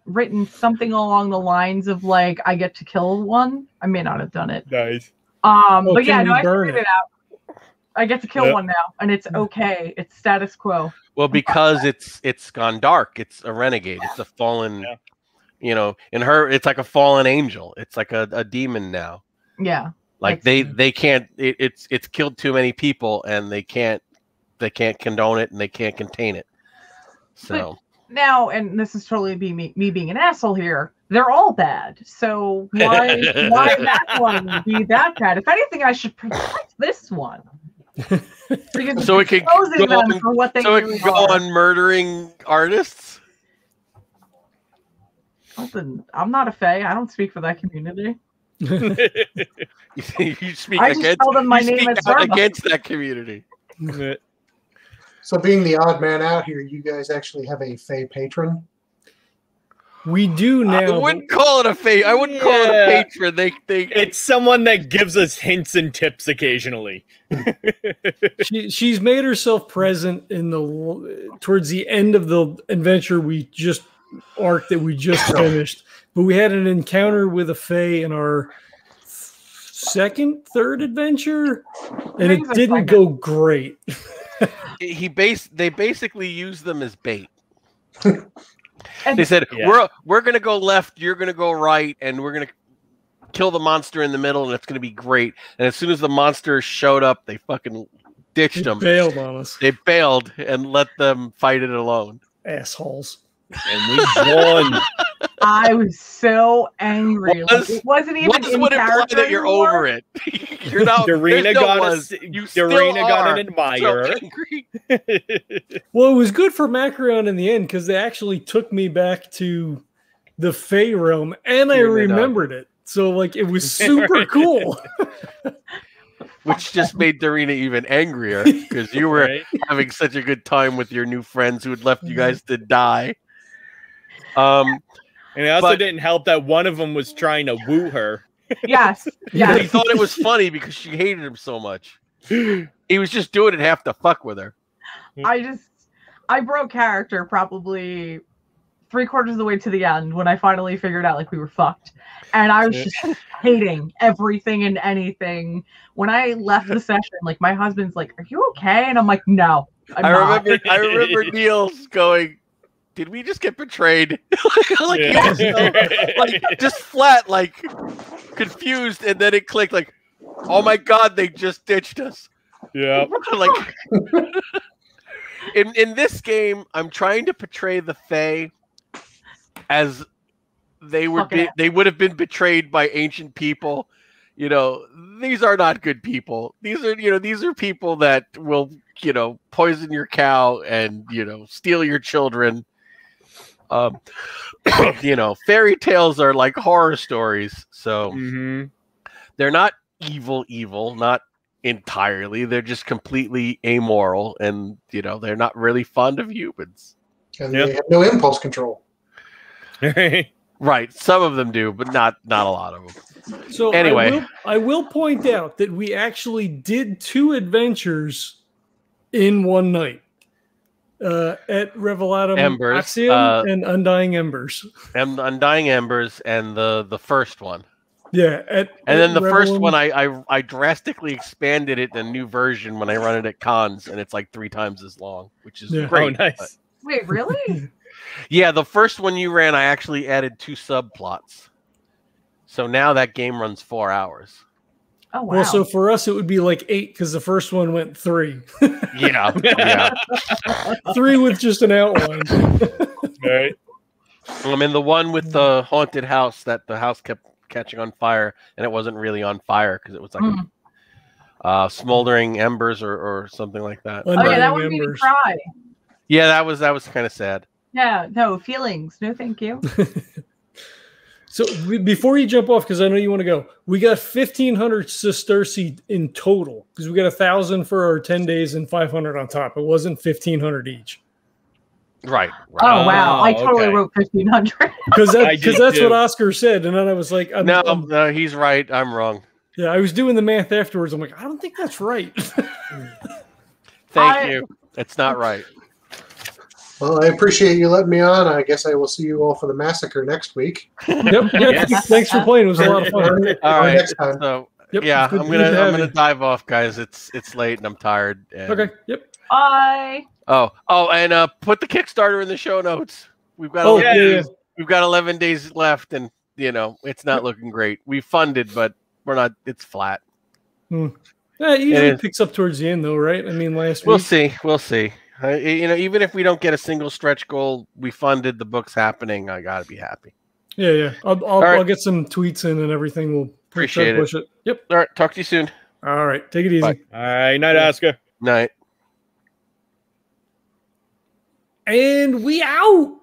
written something along the lines of like, I get to kill one. I may not have done it. Nice. But yeah, no, I figured it out. I get to kill one now, and it's okay. It's status quo. Well, because it's gone dark. It's a renegade. It's a fallen. In her, it's like a fallen angel. It's like a demon now. Yeah. Like they can't. It's killed too many people, and they can't condone it, and they can't contain it. So. But now, and this is totally me being an asshole here. They're all bad. So why that one would be that bad? If anything, I should protect this one. So it can go on murdering artists. Listen, I'm not a fae. I don't speak for that community. you speak I just tell them my name is against that community. So being the odd man out here, you guys actually have a fae patron? We do now. I wouldn't call it a fae. I wouldn't call it a patron. It's someone that gives us hints and tips occasionally. She's made herself present towards the end of the adventure we just finished. But we had an encounter with a fae in our third adventure, and it didn't go great. They basically use them as bait. They said, we're going to go left, you're going to go right, and we're going to kill the monster in the middle, and it's going to be great. And as soon as the monster showed up, they fucking ditched them. Bailed on us. They bailed and let them fight it alone. Assholes. And we won. I was so angry. It wasn't even in character that you're anymore. over it. You're not. Doreena got an admirer. So well, it was good for Macrion in the end because they actually took me back to the Fae realm, and I remembered it. So, like, it was super cool. Which just made Doreena even angrier because you were having such a good time with your new friends who had left you guys to die. And it also didn't help that one of them was trying to woo her. Yes. He thought it was funny because she hated him so much. He was just doing it half to fuck with her. I broke character probably 3/4 of the way to the end when I finally figured out like we were fucked. And I was just hating everything and anything. When I left the session, like my husband's like, "Are you okay?" And I'm like, "No." I remember Niels going, "Did we just get betrayed?" Just flat, like confused, and then it clicked, like, "Oh my god, they just ditched us." Yeah. Like in this game, I'm trying to portray the Fae as they would have been betrayed by ancient people. These are not good people. These are people that will, poison your cow and, steal your children. Fairy tales are like horror stories. So they're not evil, not entirely. They're just completely amoral, and, they're not really fond of humans. And they have no impulse control. Right. Some of them do, but not a lot of them. So anyway, I will point out that we actually did 2 adventures in one night at Revelatum Embers, and Undying Embers. And Undying Embers and the first one. Yeah. And then the first one, I drastically expanded it in a new version when I run it at cons, and it's like 3 times as long, which is great. Oh, nice. But... Wait, really? Yeah, the first one you ran, I actually added 2 subplots. So now that game runs 4 hours. Oh, wow. Well, so for us, it would be like 8 because the first one went 3. Yeah. 3 with just an outline. Right. I mean, the one with the haunted house that the house kept catching on fire, and it wasn't really on fire because it was like smoldering embers or something like that. Oh yeah, that would make me cry. Yeah, that was kind of sad. Yeah, no feelings. No, thank you. So before you jump off, because I know you want to go, we got 1,500 sesterci in total because we got 1,000 for our 10 days and 500 on top. It wasn't 1,500 each. Right. Oh wow! I totally wrote 1,500 because that's what Oscar said, and then I was like, no, he's right. I'm wrong. Yeah, I was doing the math afterwards. I'm like, I don't think that's right. Thank you. It's not right. Well, I appreciate you letting me on. I guess I will see you all for the massacre next week. Yep. Yes. Thanks for playing. It was a lot of fun. All right. Next time. So yep, yeah, I'm gonna dive off, guys. It's late and I'm tired. And... Okay. Yep. Bye. Oh, and put the Kickstarter in the show notes. We've got we've got 11 days left, and it's not looking great. We funded, but we're not. It's flat. Yeah, it usually picks up towards the end, though, right? I mean, last week. We'll see. Even if we don't get a single stretch goal, we funded the book's happening. I gotta be happy. Yeah. I'll get some tweets in and everything. We'll appreciate push it. Yep. All right. Talk to you soon. All right. Take it easy. Bye. All right. Night, Oscar. Night. And we out.